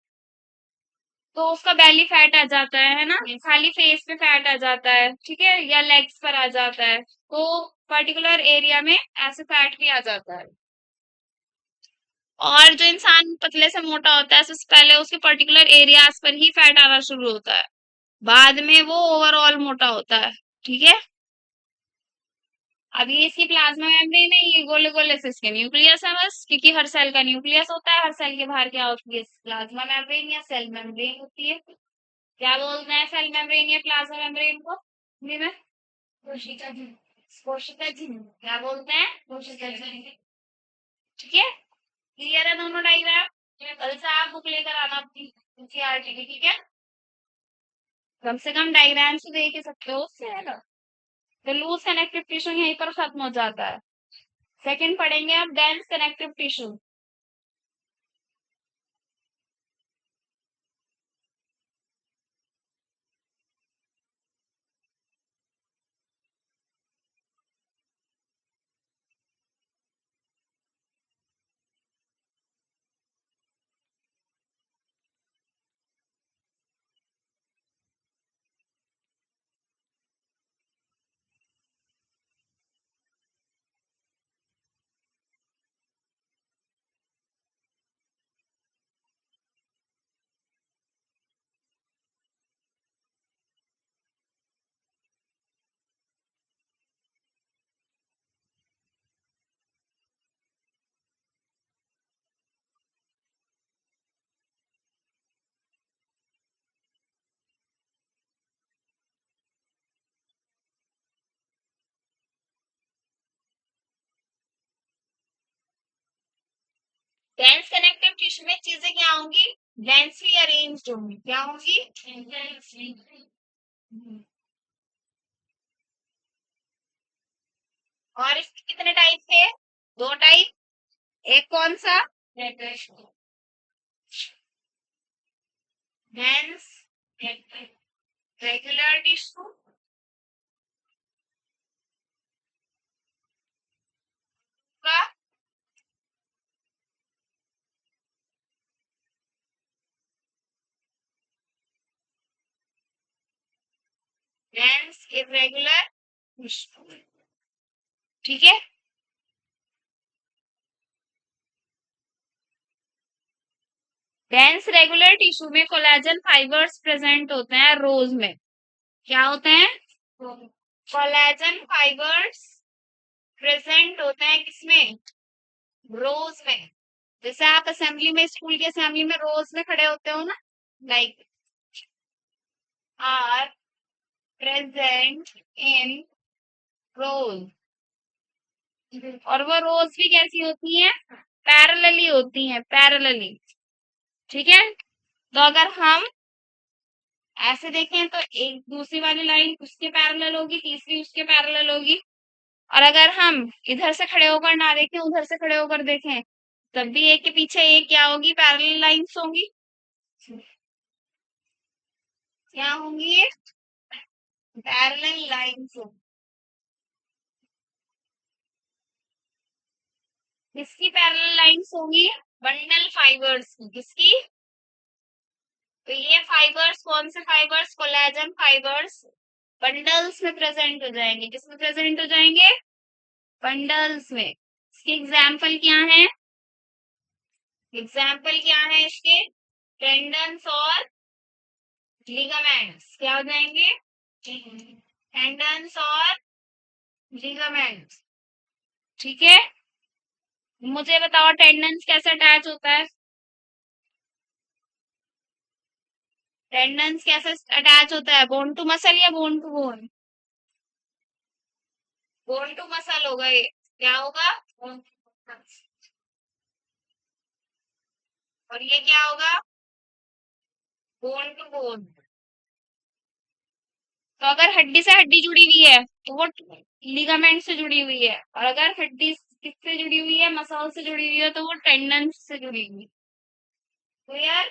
तो उसका बेली फैट आ जाता है ना, खाली फेस पे फैट आ जाता है, ठीक है, या लेग्स पर आ जाता है, तो पर्टिकुलर एरिया में ऐसे फैट भी आ जाता है। और जो इंसान पतले से मोटा होता है सबसे पहले उसके पर्टिकुलर एरियाज पर ही फैट आना शुरू होता है, बाद में वो ओवरऑल मोटा होता है। ठीक है, अभी इसकी प्लाज्मा मेम्ब्रेन है, ये गोले गोले से इसके न्यूक्लियस है बस, क्योंकि हर सेल का न्यूक्लियस होता है, हर सेल के बाहर क्या होती है? प्लाज्मा मेम्ब्रेन या सेल मेम्ब्रेन होती है। क्या बोलते हैं सेल मेम्ब्रेन या प्लाज्मा मेम्ब्रेन को हिंदी में? कोशिका झिल्ली। कोशिका झिल्ली क्या बोलते हैं? कोशिका झिल्ली। ठीक है, क्लियर है दोनों डायग्राम? कल से आप बुक लेकर आना अपनी एनसीईआरटी की, ठीक है? कम से कम डायग्राम से देख ही सकते हो, उससे है ना। तो लूज कनेक्टिव टिश्यू यहीं पर खत्म हो जाता है। सेकंड पढ़ेंगे अब, dense connective tissue. Dense connective tissue में चीजें क्या होंगी? डेंसली अरेंज्ड होंगी। क्या होंगी? और इसके कितने टाइप थे? दो टाइप। एक कौन सा? डेंस रेगुलर टिश्यू का डेंस इरेगुलर टिश्यू। ठीक है, डेंस रेगुलर टिश्यू में कोलेजन फाइबर्स प्रेजेंट होते हैं रोज में। क्या होते हैं? कोलेजन फाइबर्स प्रेजेंट होते हैं किसमें? रोज में। जैसे आप असेंबली में, स्कूल की असेंबली में रोज में खड़े होते हो ना, लाइक आर प्रेजेंट इन रोज। और वो रोज भी कैसी होती हैं? पैरेलली होती हैं, पैरेलली। ठीक है। तो अगर हम ऐसे देखें तो एक दूसरी वाली लाइन उसके पैरेलल होगी, तीसरी उसके पैरेलल होगी। और अगर हम इधर से खड़े होकर ना देखें, उधर से खड़े होकर देखें, तब भी एक के पीछे एक क्या होगी? पैरेलल लाइंस होंगी। क्या होंगी ये? पैरेलल लाइंस होंगी। किसकी पैरेलल लाइंस होंगी? बंडल फाइबर्स की। किसकी? तो ये फाइबर्स कौन से फाइबर्स? कोलेजन फाइबर्स बंडल्स में प्रेजेंट हो जाएंगे। किसमें प्रेजेंट हो जाएंगे? बंडल्स में। इसके एग्जाम्पल क्या है? एग्जाम्पल क्या है इसके? टेंडन्स और लिगामेंट्स। क्या हो जाएंगे? टेंडन्स और लिगामेंट्स। ठीक है। मुझे बताओ टेंडन्स कैसे अटैच होता है? टेंडन्स कैसे अटैच होता है? बोन टू मसल या bone to bone? Bone to muscle होगा ये। क्या होगा? bone to muscle। और ये क्या होगा? Bone to bone. तो अगर हड्डी से हड्डी जुड़ी हुई है तो वो लिगामेंट से जुड़ी हुई है, और अगर हड्डी किससे जुड़ी हुई है? मसल से जुड़ी हुई है, तो वो टेंडन से जुड़ी हुई है। तो यार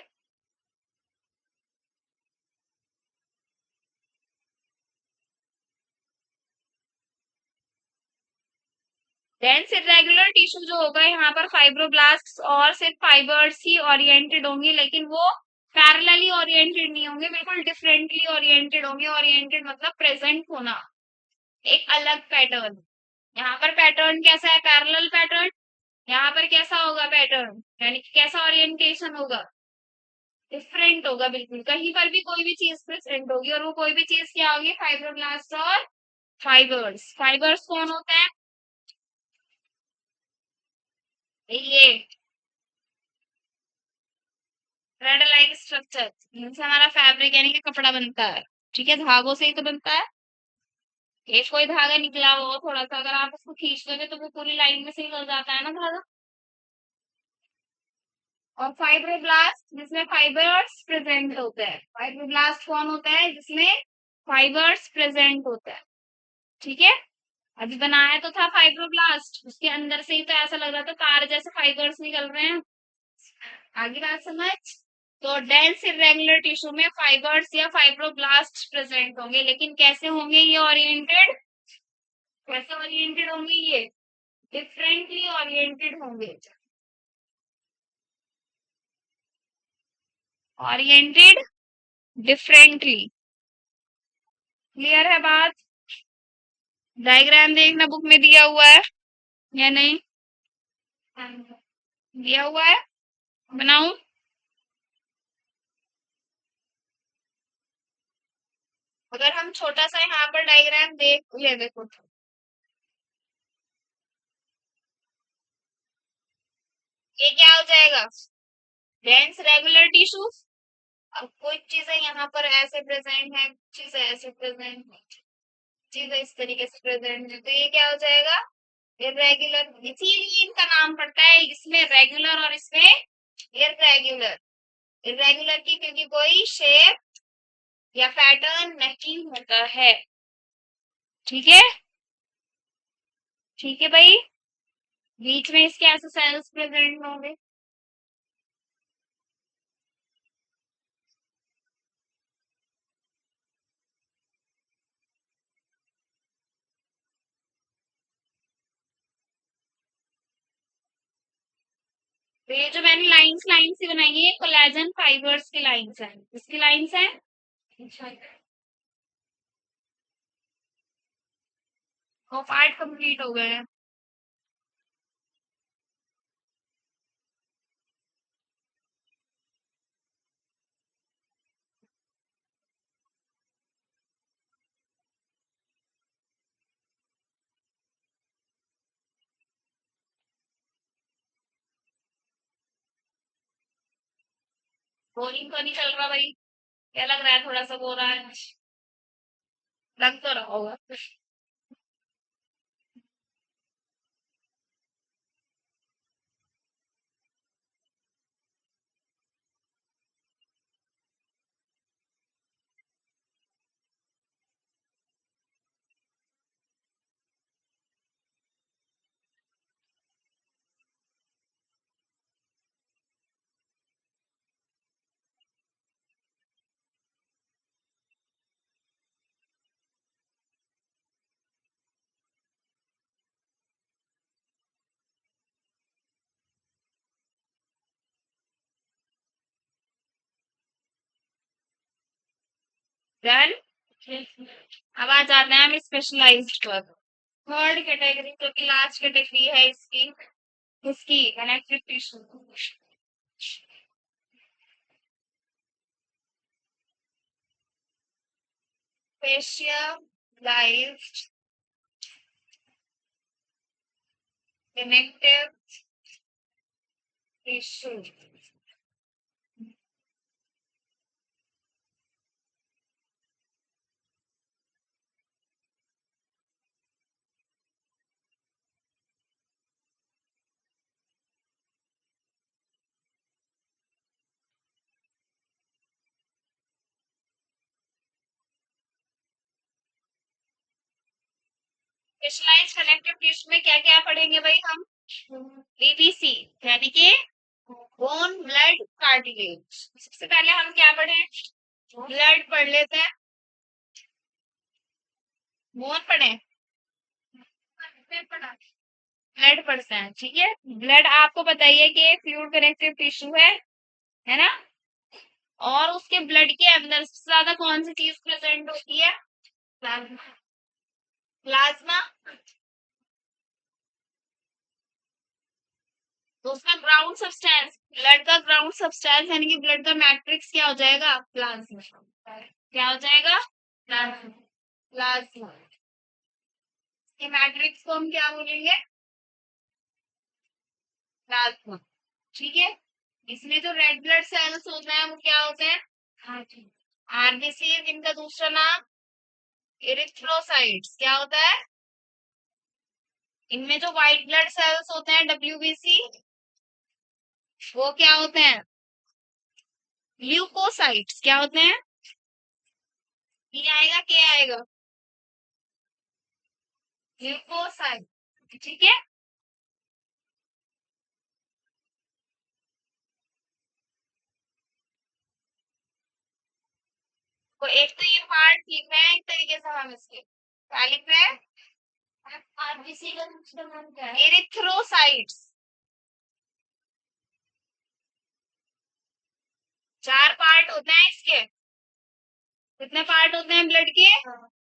डेंस इरेगुलर टिश्यू जो होगा यहाँ पर फाइब्रोब्लास्ट और सिर्फ फाइबर्स ही ओरिएंटेड होंगे, लेकिन वो पैरेलली ओरिएंटेड नहीं होंगे, बिल्कुल डिफरेंटली ओरिएंटेड होंगे। ओरिएंटेड मतलब प्रेजेंट होना, एक अलग पैटर्न। यहाँ पर पैटर्न कैसा है? Parallel pattern. यहाँ पर कैसा होगा पैटर्न? यानी कि कैसा ओरिएंटेशन होगा? डिफरेंट होगा बिल्कुल। कहीं पर भी कोई भी चीज प्रेजेंट होगी, और वो कोई भी चीज क्या होगी? फाइब्रोब्लास्ट और फाइबर्स। फाइबर्स कौन होते हैं? ये थ्रेड लाइक स्ट्रक्चर, जिनसे हमारा फैब्रिक यानी कि कपड़ा बनता है। ठीक है, धागों से ही तो बनता है। एक कोई धागा निकला हो थोड़ा सा, अगर आप उसको खींच दोगे तो वो पूरी लाइन में से निकल जाता है ना धागा। और फाइब्रोब्लास्ट जिसमें फाइबर्स प्रेजेंट होते हैं। फाइब्रोब्लास्ट कौन होता है? जिसमें फाइबर्स प्रेजेंट होता है। ठीक है। अभी बनाया तो था फाइब्रोब्लास्ट, उसके अंदर से ही तो ऐसा लग रहा था तार जैसे फाइबर्स निकल रहे हैं। आगे बात समझ। तो डेंस इरेगुलर टिश्यू में फाइबर्स या फाइब्रोब्लास्ट प्रेजेंट होंगे, लेकिन कैसे होंगे ये ओरिएंटेड? कैसे ओरिएंटेड होंगे ये? डिफरेंटली ओरिएंटेड होंगे। Oriented differently. क्लियर है बात? डायग्राम देखना बुक में दिया हुआ है या नहीं? दिया हुआ है। बनाऊं? अगर हम छोटा सा यहाँ पर डायग्राम देख, ये देखो, ये क्या हो जाएगा? Dense regular tissue. अब कुछ चीजें यहाँ पर ऐसे प्रेजेंट है, कुछ चीजें ऐसे प्रेजेंट है, चीजें इस तरीके से प्रेजेंट है, तो ये क्या हो जाएगा? इरेगुलर। इसीलिए इनका नाम पड़ता है इसमें रेगुलर और इसमें इरेगुलर। इरेगुलर की क्योंकि कोई शेप या पैटर्न नहीं होता है। ठीक है। ठीक है भाई। बीच में इसके ऐसे सेल्स प्रेजेंट होंगे। तो ये जो मैंने लाइंस लाइंस ही बनाई है, कोलेजन फाइबर्स की लाइंस है। किसकी लाइंस है? वो पार्ट कंप्लीट हो गए हैं। बोरिंग तो नहीं चल रहा भाई? क्या लग रहा है, थोड़ा सा बोर है? लग तो रहा होगा। डन। अब आ जाते हैं हम स्पेशलाइज्ड पर। थर्ड कैटेगरी जो कि लास्ट कैटेगरी है इसकी, इसकी connective tissue. Specialized connective tissue. Specialized connective tissue में क्या क्या पढ़ेंगे भाई हम? बीबीसी यानी कि बोन ब्लड कार्टिलेज। सबसे पहले हम क्या पढ़े? ब्लड पढ़ लेते हैं। बोन पढ़े, ब्लड पढ़ते हैं, ठीक है। ब्लड आपको बताइए कि फ्लूइड कनेक्टिव टिश्यू है ना? और उसके ब्लड के अंदर सबसे ज्यादा कौन सी चीज प्रेजेंट होती है? प्लाज्मा। प्लाज्मा। तो उसका ग्राउंड सब्सटेंस, ब्लड का ग्राउंड सब्सटेंस यानी कि ब्लड का मैट्रिक्स क्या हो जाएगा? प्लाज्मा। क्या हो जाएगा? प्लाज्मा। प्लाज्मा के मैट्रिक्स को हम क्या बोलेंगे? प्लाज्मा। ठीक है। इसमें जो रेड ब्लड सेल्स होते हैं वो क्या होते हैं? आरबीसी। इनका दूसरा नाम इरिथ्रोसाइट्स। क्या होता है? इनमें जो व्हाइट ब्लड सेल्स होते हैं डब्ल्यूबीसी, वो क्या होते हैं? ल्यूकोसाइट्स। क्या होते हैं? ये आएगा, क्या आएगा? ल्यूकोसाइट। ठीक है। तो एक तो ये पार्ट लिख रहे हैं एक तरीके से हम इसके, क्या लिख रहे हैं? आरबीसी का दूसरा नाम क्या है? एरिथ्रोसाइट्स। चार पार्ट होते हैं इसके। कितने पार्ट होते हैं ब्लड के?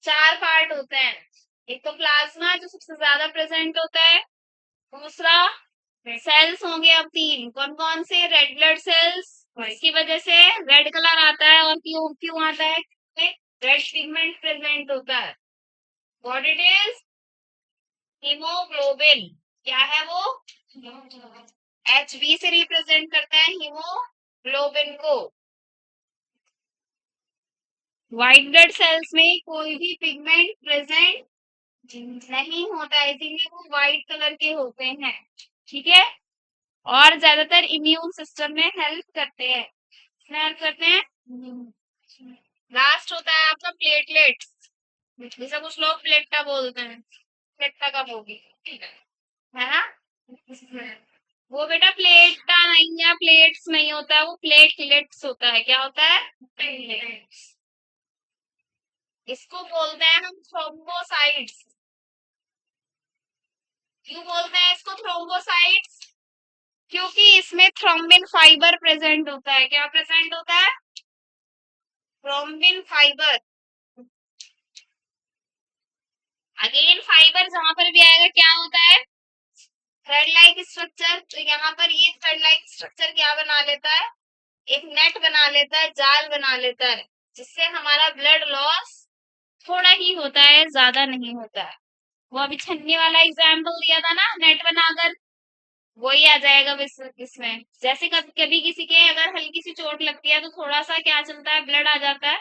चार पार्ट होते हैं। एक तो प्लाज्मा जो सबसे ज्यादा प्रेजेंट होता है। दूसरा सेल्स होंगे अब तीन, कौन कौन से? रेड ब्लड सेल्स, इसकी वजह से रेड कलर आता है। और क्यों क्यों आता है? रेड पिगमेंट प्रेजेंट होता है। What it is? हीमोग्लोबिन। क्या है वो? एचबी से रिप्रेजेंट करता है हीमोग्लोबिन को। व्हाइट ब्लड सेल्स में कोई भी पिगमेंट प्रेजेंट नहीं होता है, इसीलिए वो व्हाइट कलर के होते हैं। ठीक है। और ज्यादातर इम्यून सिस्टम में हेल्प करते हैं। हेल्प करते हैं। लास्ट होता है आपका प्लेटलेट्स, जिसे कुछ लोग प्लेटा बोलते हैं। प्लेटा कब होगी? है ना? वो बेटा प्लेटा नहीं है, प्लेट्स नहीं होता है, वो प्लेटलेट्स होता है। क्या होता है? प्लेटलेट्स। इसको बोलते हैं हम थ्रोम्बोसाइट्स। क्यों बोलते हैं इसको थ्रोम्बोसाइट्स? क्योंकि इसमें थ्रोम्बिन फाइबर प्रेजेंट होता है। क्या प्रेजेंट होता है? Thrombin fibre. अगेन फाइबर जहां पर भी आएगा क्या होता है? Thread like structure. तो यहाँ पर ये थ्रेड लाइक स्ट्रक्चर क्या बना लेता है? एक नेट बना लेता है, जाल बना लेता है, जिससे हमारा ब्लड लॉस थोड़ा ही होता है, ज्यादा नहीं होता है। वो अभी छन्नी वाला एग्जाम्पल दिया था ना, नेट बनाकर। वही आ जाएगा इसमें। जैसे कभी कभी किसी के अगर हल्की सी चोट लगती है तो थोड़ा सा क्या चलता है, ब्लड आ जाता है,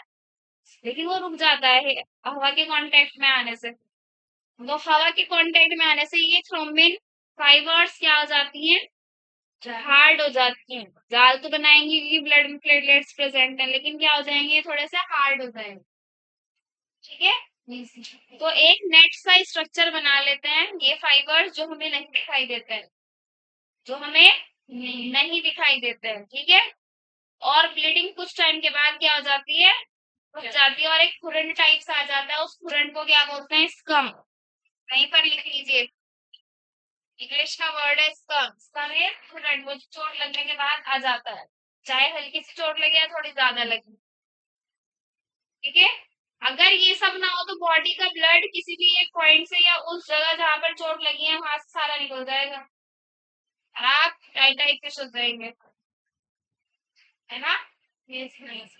लेकिन वो रुक जाता है हवा के कांटेक्ट में आने से। तो हवा के कांटेक्ट में आने से ये थ्रोम्बिन फाइबर्स क्या हो जाती हैं, हार्ड हो जाती हैं। जाल तो बनाएंगी क्योंकि ब्लड में प्लेटलेट्स प्रेजेंट है, लेकिन क्या हो जाएंगे, ये थोड़े से हार्ड हो जाएंगे। ठीक है, तो एक नेट सा स्ट्रक्चर बना लेते हैं ये फाइबर्स, जो हमें नहीं दिखाई देते हैं, जो हमें नहीं दिखाई देते हैं। ठीक है, और ब्लीडिंग कुछ टाइम के बाद क्या हो जाती है, रुक जाती है, और एक खुरन टाइप सा आ जाता है। उस खुरन को क्या बोलते हैं, स्कम। वहीं पर लिख लीजिए, इंग्लिश का वर्ड है स्कम। स्कम है खुरन, वो जो चोट लगने के बाद आ जाता है, चाहे हल्की सी चोट लगे या थोड़ी ज्यादा लगे। ठीक है, अगर ये सब ना हो तो बॉडी का ब्लड किसी भी एक पॉइंट से या उस जगह जहां पर चोट लगी है वहां से सारा निकल जाएगा, और आप टाइट टाइट फिश हो जाएंगे, है ना। Yes, yes.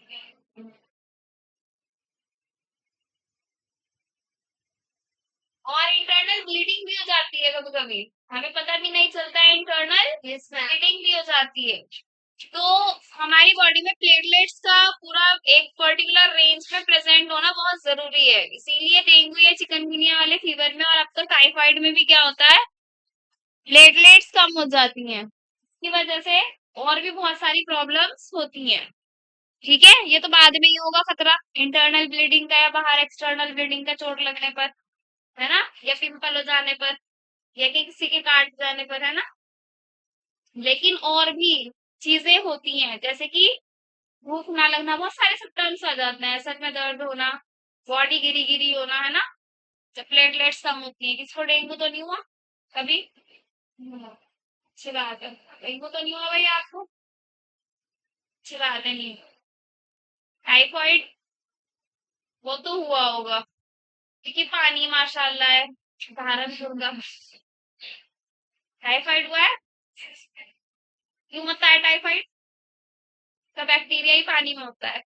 और इंटरनल ब्लीडिंग भी हो जाती है कभी कभी, हमें पता भी नहीं चलता है, इंटरनल ब्लीडिंग भी हो जाती है। तो हमारी बॉडी में प्लेटलेट्स का पूरा एक पर्टिकुलर रेंज में प्रेजेंट होना बहुत जरूरी है, इसीलिए डेंगू या चिकनगुनिया वाले फीवर में और अब तो टाइफाइड में भी क्या होता है, प्लेटलेट्स कम हो जाती हैं, इसकी वजह से और भी बहुत सारी प्रॉब्लम्स होती हैं। ठीक है, ये तो बाद में ही होगा खतरा, इंटरनल ब्लीडिंग का या बाहर एक्सटर्नल ब्लीडिंग का चोट लगने पर, है ना, या पिंपल हो जाने पर, या कि किसी के काट जाने पर, है ना। लेकिन और भी चीजें होती हैं, जैसे कि भूख ना लगना, बहुत सारे सिम्टम्स आ जाते हैं, सर में दर्द होना, बॉडी गिरी गिरी होना, है ना, जब प्लेटलेट्स कम होती है। किसको डेंगू तो नहीं हुआ कभी? अच्छी बात है, डेंगू तो नहीं हुआ भाई आपको, अच्छी बात है, नहीं। टाइफाइड, वो तो हुआ होगा, क्योंकि पानी माशाल्लाह है, भारत दुर्गा। टाइफाइड हुआ है, क्यों होता है टाइफाइड, का बैक्टीरिया ही पानी में होता है।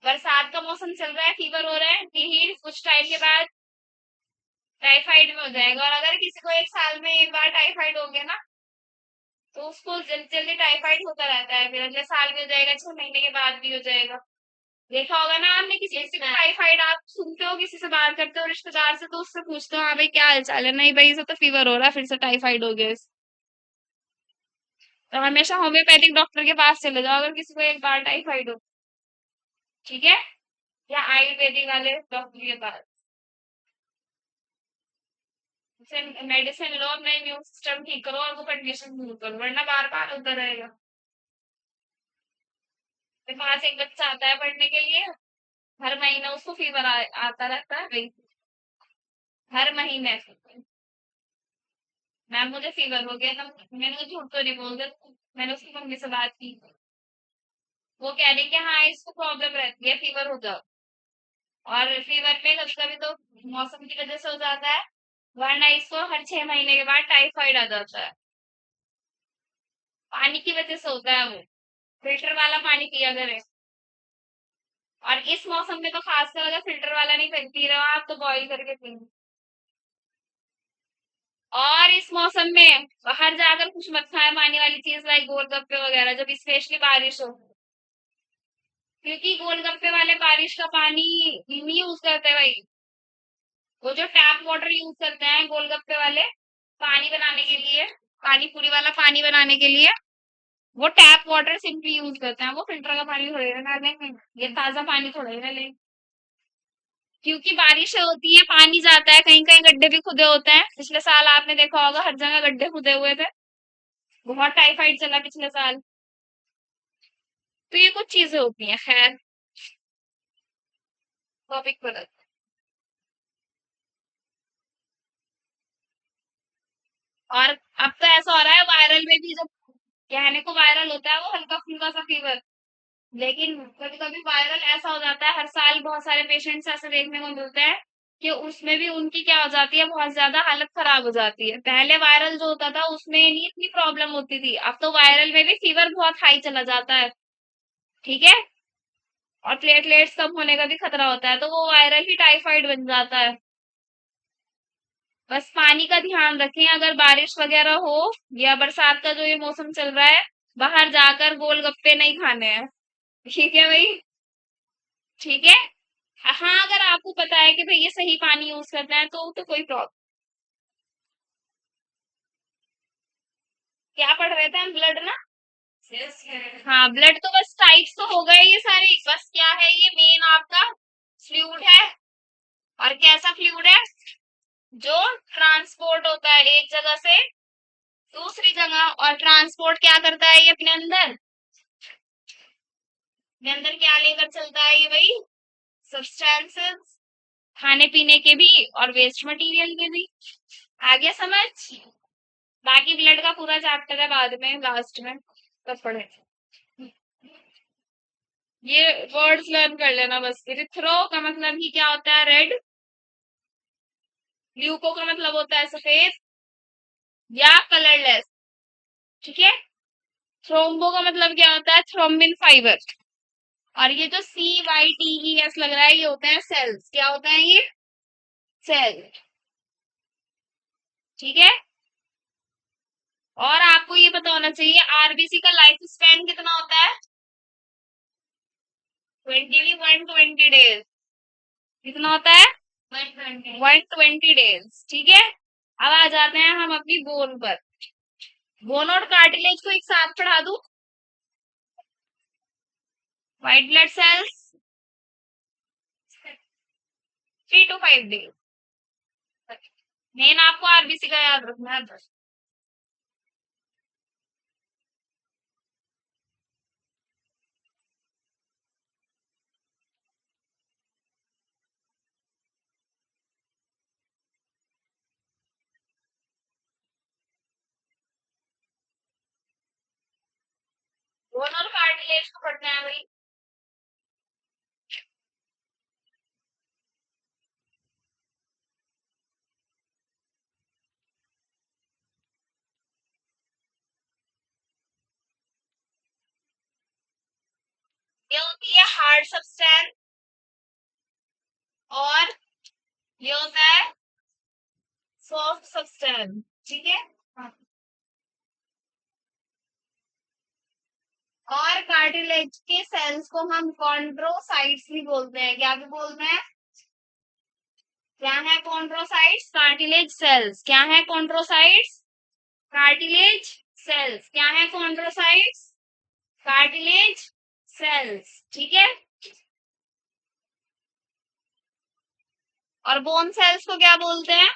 बरसात का मौसम चल रहा है, फीवर हो रहा है, फिर कुछ टाइम के बाद टाइफाइड में हो जाएगा। और अगर किसी को एक साल में एक बार टाइफाइड हो गया ना, तो उसको जल्दी जल्दी टाइफाइड होता रहता है, फिर अगले साल भी हो जाएगा, 6 महीने के बाद भी हो जाएगा। देखा होगा ना आपने, किसी को टाइफाइड, आप सुनते हो किसी से बात करते हो रिश्तेदार से, तो उससे पूछते हो हाँ भाई क्या हाल चाल है, नहीं भाई इसे तो फीवर हो रहा है, फिर से टाइफाइड हो गया तो हमेशा होम्योपैथिक डॉक्टर के पास चले जाओ अगर किसी को एक बार टाइफाइड हो। ठीक है, या आयुर्वेदिक वाले डॉक्टर के पास, मेडिसिन लो, अपना इम्यून सिस्टम ठीक करो और वो कंडीशन दूर करो, वरना बार बार होता रहेगा। मेरे पास एक बच्चा आता है पढ़ने के लिए, हर महीने उसको फीवर आता रहता है भाई, हर महीने। मैम मुझे फीवर हो गया था, मैंने वो झूठ तो नहीं बोल दिया, मैंने उसकी मम्मी से बात की, वो कह रही कि हाँ इसको प्रॉब्लम रहती है, फीवर हो जाओ। और फीवर में कभी कभी तो मौसम की वजह से हो जाता है, वरना इसको हर 6 महीने के बाद टाइफाइड आ जाता है, पानी की वजह से होता है वो, फिल्टर वाला पानी पिया करें। और इस मौसम में तो खासकर अगर फिल्टर वाला नहीं पी रहे हो आप, तो बॉईल करके पी। और इस मौसम में बाहर जाकर कुछ मत खाए पानी वाली चीज, लाइक गोलगप्पे वगैरह, जब स्पेशली बारिश हो, क्योंकि गोलगप्पे वाले बारिश का पानी नहीं यूज करते भाई, वो जो टैप वाटर यूज करते हैं गोलगप्पे वाले पानी बनाने के लिए, पानी पूरी वाला पानी बनाने के लिए, वो टैप वाटर सिंपली यूज करते हैं, वो फिल्टर का पानी थोड़ी ना लेंगे, ये ताजा पानी थोड़ी ना लेंगे। क्योंकि बारिश होती है, पानी जाता है, कहीं कहीं गड्ढे भी खुदे होते हैं, पिछले साल आपने देखा होगा हर जगह गड्ढे खुदे हुए थे, बहुत टाइफाइड चला पिछले साल। तो ये कुछ चीजें होती हैं, खैर टॉपिक पर। और अब तो ऐसा हो रहा है वायरल में भी, जब कहने को वायरल होता है वो हल्का फुल्का सा फीवर, लेकिन कभी कभी वायरल ऐसा हो जाता है, हर साल बहुत सारे पेशेंट्स ऐसे देखने को मिलते हैं कि उसमें भी उनकी क्या हो जाती है, बहुत ज्यादा हालत खराब हो जाती है। पहले वायरल जो होता था उसमें नहीं इतनी प्रॉब्लम होती थी, अब तो वायरल में भी फीवर बहुत हाई चला जाता है। ठीक है, और प्लेटलेट्स कम होने का भी खतरा होता है, तो वो वायरल ही टाइफाइड बन जाता है। बस पानी का ध्यान रखें, अगर बारिश वगैरह हो या बरसात का जो ये मौसम चल रहा है, बाहर जाकर गोलगप्पे नहीं खाने हैं। ठीक है भाई? ठीक है। हाँ, अगर आपको पता है कि भाई ये सही पानी यूज करना है तो कोई प्रॉब्लम। क्या पढ़ रहे थे हम? ब्लड ना? हाँ, ब्लड तो बस टाइप्स तो हो गए ये सारे, बस क्या है ये मेन आपका फ्लूइड है। और कैसा फ्लूइड है? जो ट्रांसपोर्ट होता है एक जगह से दूसरी जगह। और ट्रांसपोर्ट क्या करता है ये अपने अंदर क्या लेकर चलता है ये भाई? सब्सटेंसेस, खाने पीने के भी और वेस्ट मटेरियल के भी। आ गया समझ? बाकी ब्लड का पूरा चैप्टर है बाद में लास्ट में तब पढ़े। ये वर्ड्स लर्न कर लेना बस। इरिथ्रो का मतलब ही क्या होता है? रेड। ल्यूको का मतलब होता है सफेद या कलरलेस। ठीक है। थ्रोम्बो का मतलब क्या होता है? Thrombin fibre. और ये जो CYTES लग रहा है ये होता है सेल्स। क्या होता है ये? सेल। ठीक है। और आपको ये पता होना चाहिए आरबीसी का लाइफ स्पैन कितना होता है? 120 कितना होता है? 120 ठीक है। अब आ जाते हैं हम अपनी बोन पर। बोन और कार्टिलेज को एक साथ पढ़ा दूं। White blood cells 3 to 5 days. Main आपको आरबीसी का याद रखना है बस। बोन और कार्टिलेज को पढ़ना है भाई। ये होती है हार्ड सब्सटेंस और ये होता है सॉफ्ट सब्सटेंस। ठीक है। हाँ। और कार्टिलेज के सेल्स को हम कॉन्ड्रोसाइट्स भी बोलते हैं। क्या भी बोलते हैं? क्या है कॉन्ड्रोसाइट्स? Cartilage sales. क्या है कॉन्ड्रोसाइट्स? Cartilage sales. क्या है कॉन्ड्रोसाइट्स? Cartilage sales. ठीक है। और बोन सेल्स को क्या बोलते हैं?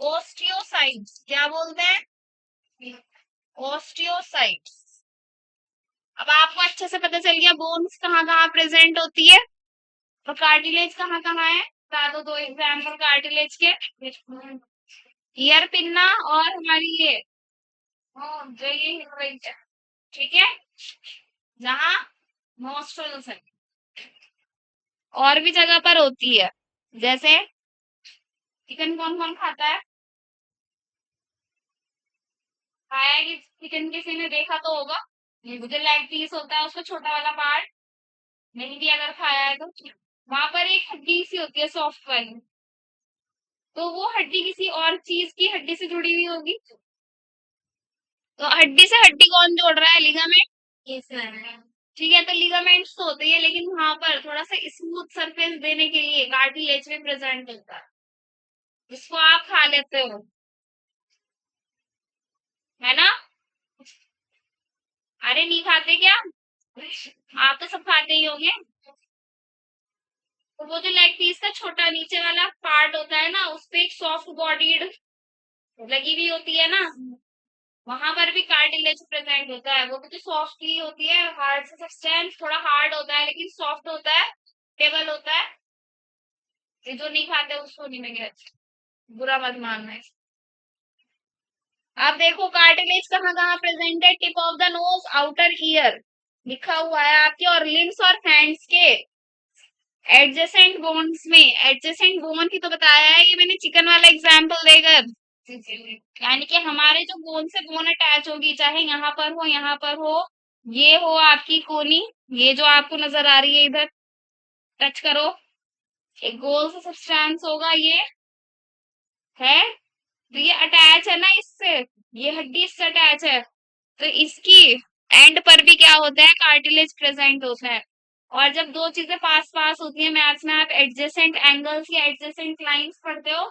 ओस्टियोसाइट्स। क्या बोलते हैं? ओस्टियोसाइट्स। अब आपको अच्छे से पता चल गया बोन्स कहाँ कहाँ प्रेजेंट होती है और कार्टिलेज कहाँ कहाँ है। बता दो 2 एग्जाम्पल कार्टिलेज के। ईयर पिन्ना और हमारी ये जो ये हिप्पोइट है। ठीक है। जहाँ नोस्ट्रल्स है। और भी जगह पर होती है। जैसे चिकन कौन कौन खाता है? खाया है कि चिकन किसी ने देखा तो होगा। ये जो लेग पीस होता है उसका छोटा वाला पार्ट। नहीं भी अगर खाया है तो वहां पर एक हड्डी सी होती है सॉफ्ट वाली। तो वो हड्डी किसी और चीज की हड्डी से जुड़ी हुई होगी। तो हड्डी से हड्डी कौन जोड़ रहा है? लिगामेंट। ठीक है। तो लिगामेंट्स तो होते हैं लेकिन वहां पर थोड़ा सा स्मूथ सरफेस देने के लिए कार्टिलेज में प्रेजेंट होता है जिसको आप खा लेते हो। है ना? अरे नहीं खाते क्या? आप तो सब खाते ही होंगे। तो वो जो लेग पीस का छोटा नीचे वाला पार्ट होता है ना उस पे एक सॉफ्ट बॉडीड लगी हुई होती है ना, वहां पर भी कार्टिलेज प्रेजेंट होता है। वो भी तो सॉफ्ट ही होती है, हार्ड से सब्सटेंस थोड़ा हार्ड होता है लेकिन सॉफ्ट होता है, टेबल होता है। ये जो नहीं खाते उसको नहीं मैं कहती, बुरा मत मानना है। आप देखो कार्टिलेज कहाँ कहाँ प्रेजेंट है? Tip of the nose, outer ear लिखा हुआ है आपके, और लिम्स और हैंड्स के एडजेसेंट बोन्स में। एडजेसेंट बोन की तो बताया है ये मैंने चिकन वाला एग्जांपल देकर। यानी कि हमारे जो बोन से बोन अटैच होगी, चाहे यहाँ पर हो यहाँ पर हो, ये हो आपकी कोनी, ये जो आपको नजर आ रही है इधर, टच करो, एक गोल सा सब्सटेंस होगा ये। है। तो ये अटैच है ना इससे, ये हड्डी इससे अटैच है, तो इसकी एंड पर भी क्या होता है, कार्टिलेज प्रेजेंट होता है। और जब दो चीजें पास पास होती है मैथ्स में, आप एडजेसेंट एंगल्स या एडजेसेंट लाइंस पढ़ते हो,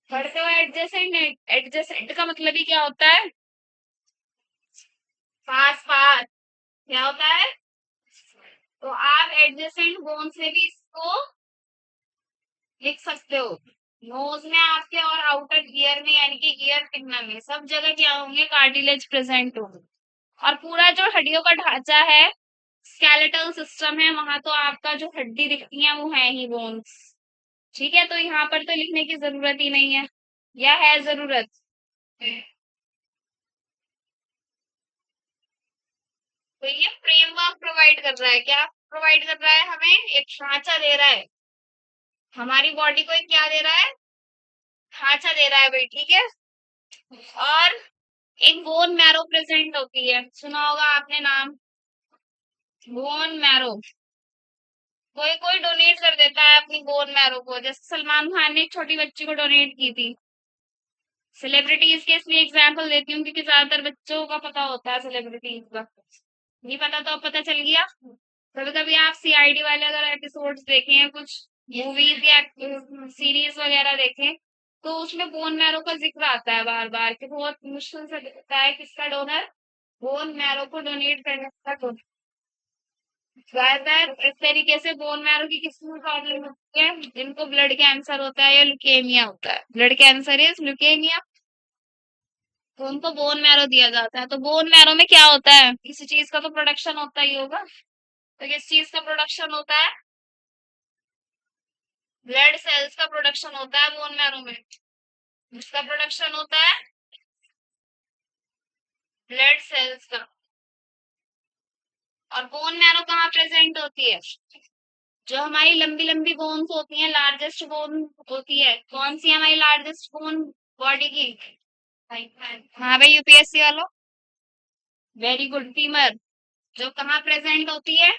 पढ़ते हो एडजेसेंट। एडजेसेंट का मतलब ही क्या होता है, पास पास, क्या होता है। तो आप एडजेसेंट बोन से भी इसको लिख सकते हो। नोज में आपके और आउटर ईयर में, यानी कि ईयर पिगमेंट में, सब जगह क्या होंगे, कार्टिलेज प्रेजेंट होंगे। और पूरा जो हड्डियों का ढांचा है, स्केलेटल सिस्टम है, वहां तो आपका जो हड्डी दिखती है वो है ही बोन्स। ठीक है, तो यहाँ पर तो लिखने की जरूरत ही नहीं है, या है जरूरत। तो ये फ्रेमवर्क प्रोवाइड कर रहा है, क्या प्रोवाइड कर रहा है, हमें एक ढांचा दे रहा है, हमारी बॉडी को एक क्या दे रहा है, ढांचा दे रहा है भाई, ठीक है। और एक बोन मैरो प्रेजेंट होती है, सुना होगा आपने नाम, बोन मैरो। कोई कोई डोनेट कर देता है अपनी बोन मैरो को, जैसे सलमान खान ने एक छोटी बच्ची को डोनेट की थी। सेलिब्रिटीज के इसलिए एग्जाम्पल देती हूँ क्योंकि ज्यादातर बच्चों का पता होता है सेलिब्रिटीज का, नहीं पता तो अब पता चल गया। कभी कभी आप सीआईडी वाले अगर एपिसोड्स देखें या कुछ मूवीज या सीरीज वगैरह देखें, तो उसमें बोन मैरो का जिक्र आता है बार बार, कि बहुत मुश्किल से दिखता है किसका डोनर बोन मैरो को डोनेट करने का डोनर। ज्यादातर इस तरीके से बोन मैरो की किसी को प्रॉब्लम होती है, जिनको ब्लड कैंसर होता है या ल्यूकेमिया होता है, ब्लड कैंसर इज ल्यूकेमिया, तो उनको बोन मैरो दिया जाता है। तो बोन मैरो में क्या होता है, किसी चीज का तो प्रोडक्शन होता ही होगा, तो किस चीज का प्रोडक्शन होता है, ब्लड सेल्स का प्रोडक्शन होता है बोन मैरो में। जिसका प्रोडक्शन होता है ब्लड सेल्स का। और बोन मैरो कहाँ प्रेजेंट होती है, जो हमारी लंबी लंबी बोन्स होती हैं, लार्जेस्ट बोन होती है, कौन सी है हमारी लार्जेस्ट बोन बॉडी की। हाँ भाई, यूपीएससी वालों, वेरी गुड, फीमर। जो कहाँ प्रेजेंट होती है,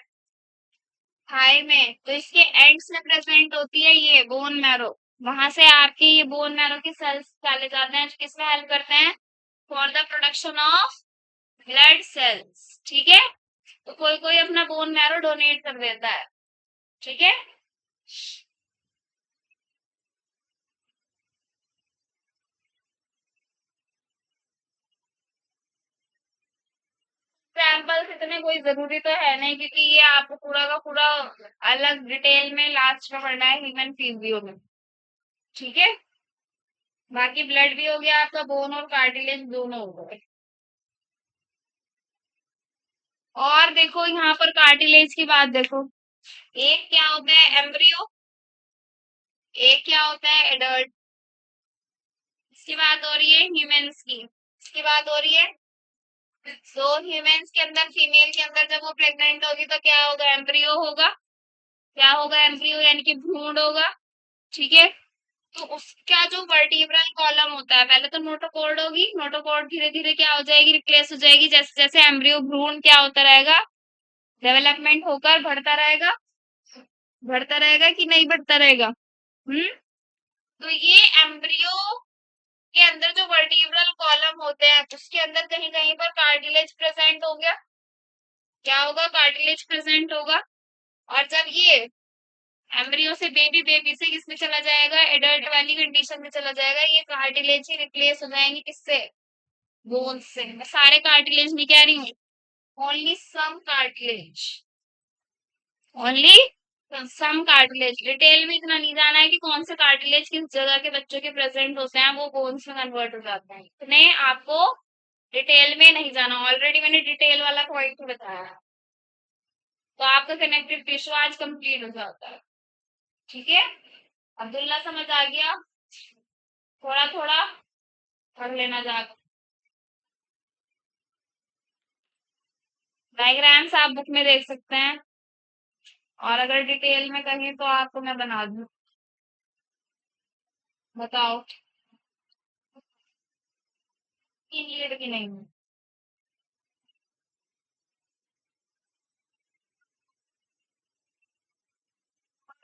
थाई में, तो इसके एंड्स में प्रेजेंट होती है ये बोन मैरो। वहां से आपके ये बोन मैरो के सेल्स निकाले जाते हैं, जो किसमें हेल्प करते हैं, for the production of blood cells, ठीक है। तो कोई कोई अपना बोन मैरो डोनेट कर देता है, ठीक है। सैंपल्स इतने कोई जरूरी तो है नहीं, क्योंकि ये आपको पूरा का पूरा अलग डिटेल में लास्ट में पढ़ना है ह्यूमन फिजियो में, ठीक है। बाकी ब्लड भी हो गया आपका, बोन और कार्टिलेज दोनों हो गए। और देखो यहाँ पर कार्टिलेज की बात देखो, एक क्या होता है एम्ब्रियो, एक क्या होता है एडल्ट। इसकी बात हो रही है ह्यूमंस की, इसकी बात हो रही है। तो ह्यूमंस के अंदर, फीमेल के अंदर जब वो प्रेग्नेंट होगी तो क्या होगा, एम्ब्रियो होगा। क्या होगा, एम्ब्रियो यानी कि भ्रूण होगा, ठीक है। तो उसका जो वर्टिब्रल कॉलम होता है, पहले तो नोटोकॉर्ड होगी, नोटोकॉर्ड धीरे धीरे क्या हो जाएगी, रिप्लेस हो जाएगी, जैसे जैसे एम्ब्रियो भ्रूण क्या होता रहेगा, डेवलपमेंट होकर बढ़ता रहेगा कि नहीं बढ़ता रहेगा। हम्म। तो ये एम्ब्रियो के अंदर जो वर्टिब्रल कॉलम होते हैं, उसके अंदर कहीं कहीं पर कार्टिलेज प्रेजेंट हो गया, क्या होगा, कार्टिलेज प्रेजेंट होगा। और जब ये एम्ब्रियो से बेबी, बेबी से किसमें चला जाएगा, एडल्ट वाली कंडीशन में चला जाएगा, ये कार्टिलेज ही रिप्लेस हो जाएंगे किससे, बोन्स से। मैं सारे कार्टिलेज नहीं कह रही हूँ, only some cartilage, only some cartilage. Detail में इतना नहीं जाना है कि कौन से कार्टिलेज किस जगह के बच्चों के प्रेजेंट होते हैं, वो बोन्स में कन्वर्ट हो जाते हैं, इतने आपको डिटेल में नहीं जाना, ऑलरेडी मैंने डिटेल वाला पॉइंट बताया है। तो आपका कनेक्टिव टिश्यू आज कंप्लीट हो जाता है, ठीक है। अब्दुल्ला समझ आ गया, थोड़ा थोड़ा पढ़ लेना जाकर। डायग्राम्स आप बुक में देख सकते हैं, और अगर डिटेल में कहें तो आपको मैं बना दूं, बताओ की नीड की नहीं।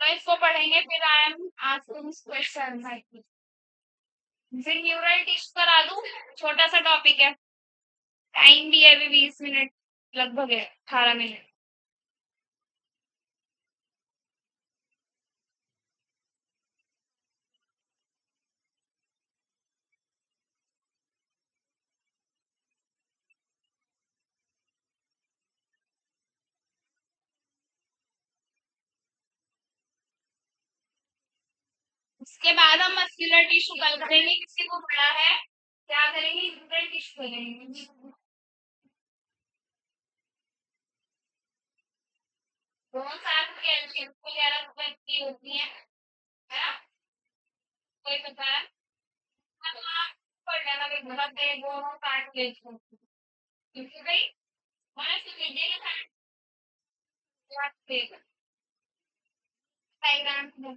तो इसको पढ़ेंगे, फिर आई एम आस्किंग क्वेश्चन। फिर न्यूरल टिश्यू करा दूं, छोटा सा टॉपिक है, टाइम भी है अभी 20 मिनट लगभग है, 18 मिनट। उसके बाद हम मस्कुलर टिश्यू कल करेंगे, किसी को पढ़ा है, क्या करेंगे, न्यूरल टिश्यू करेंगे। बहुत सारे कैल्शियम वगैरह की होती है ना, कोई पता है? हाँ, तो आप पढ़ लेना भाई, बहुत तेज वो काट ले इसको। क्योंकि भाई हमारे से लीजिएगा था, आप देख डायग्राम।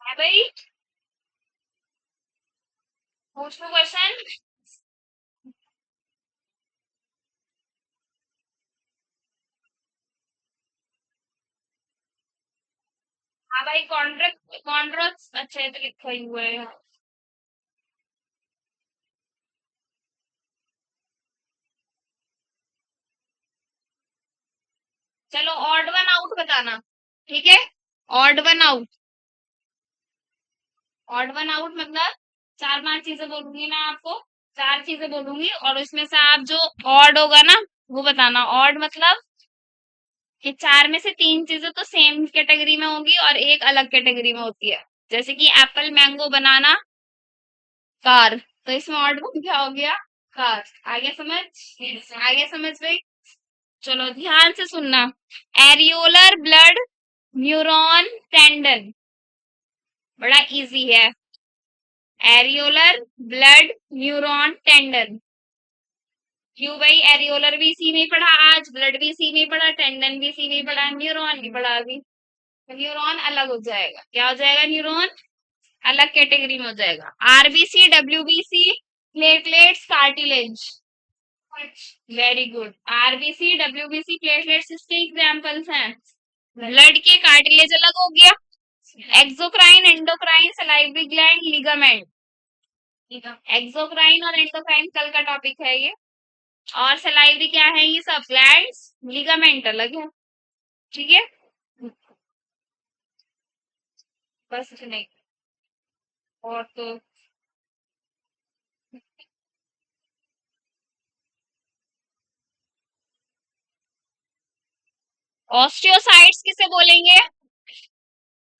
है भाई, पूछ लो क्वेश्चन। हाँ भाई, कॉन्ट्रैक्ट कॉन्ट्रैक्ट अच्छा है तो लिखा ही हुआ है यहाँ। चलो ऑड वन आउट बताना, ठीक है? Odd one out, odd one out मतलब चार पांच चीजें बोलूंगी मैं आपको, चार चीजें बोलूंगी और उसमें से आप जो ऑड होगा ना वो बताना। ऑड मतलब कि चार में से तीन चीजें तो सेम कैटेगरी में होगी और एक अलग कैटेगरी में होती है, जैसे कि एप्पल, मैंगो, बनाना, कार। तो इसमें ऑड वन क्या हो गया, कार। आगे समझ, आगे समझ भाई। चलो ध्यान से सुनना। एरियोलर ब्लड न्यूरॉन टेंडन, बड़ा इजी है। Areolar blood neuron tendon. क्यों भाई, एरियोलर भी इसी में ही पढ़ा आज, ब्लड भी इसी में ही पढ़ा, टेंडन भी इसी में ही पढ़ा, न्यूरॉन भी पढ़ा अभी। तो न्यूरॉन अलग हो जाएगा, क्या हो जाएगा, न्यूरॉन अलग कैटेगरी में हो जाएगा। RBC, WBC, platelets, cartilage. Very good. RBC, WBC, platelets इसके एग्जांपल्स हैं। ब्लड के कार्टिलेज अलग हो गया, exocrine, endocrine, salivary gland, ligament. Exocrine और एंडोक्राइन कल का टॉपिक है ये। और सलाइवरी क्या है, ये सब ग्लैंड्स, लिगामेंट अलग है, ठीक है? बस इतना ही। और तो ऑस्टियोसाइट्स किसे बोलेंगे,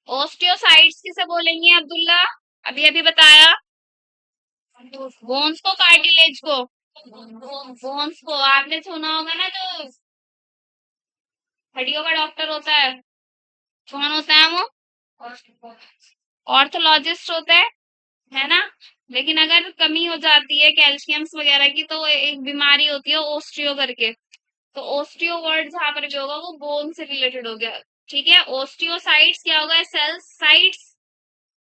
ऑस्टियोसाइट्स किसे बोलेंगे अब्दुल्ला, अभी अभी बताया। बोन्स को, कार्टिलेज को, बोन्स को आपने सुना होगा ना, जो हड्डियों का डॉक्टर होता है, कौन होता है वो, ऑर्थोलॉजिस्ट होता है ना? लेकिन अगर कमी हो जाती है कैल्शियम्स वगैरह की तो एक बीमारी होती है ओस्टियो करके। तो ओस्टियो वर्ड जहां पर भी होगा वो बोन से रिलेटेड हो गया, ठीक है? ओस्टियोसाइट्स क्या होगा, सेल्स, साइट्स,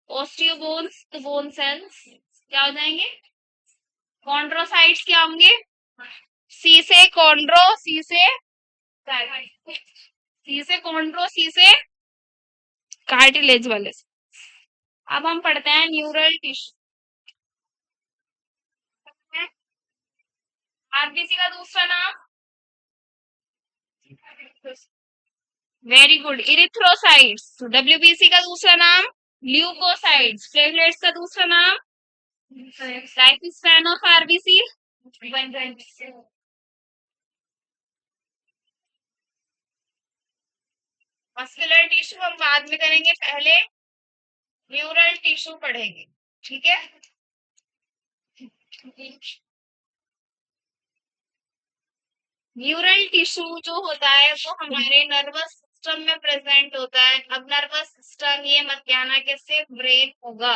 ओस्टियोबोन्स तो बोन सेल्स क्या हो जाएंगे, कॉन्ड्रोसाइट्स क्या होंगे, सी से कॉन्ड्रो, सी से कॉन्ड्रो, सी से कार्टिलेज वाले से। अब हम पढ़ते हैं न्यूरल टिश्यू। आरबीसी का दूसरा नाम, वेरी गुड, इरिथ्रोसाइट्स। डब्ल्यूबीसी का दूसरा नाम, ल्यूकोसाइट्स। प्लेटलेट्स का दूसरा नाम, lifespan of RBC, muscular tissue हम बाद में करेंगे, पहले न्यूरल टिश्यू पढ़ेंगे, ठीक है? न्यूरल टिश्यू जो होता है वो हमारे नर्वस सिस्टम में प्रेजेंट होता है। अब नर्वस सिस्टम ये मत कहना कि सिर्फ ब्रेन होगा,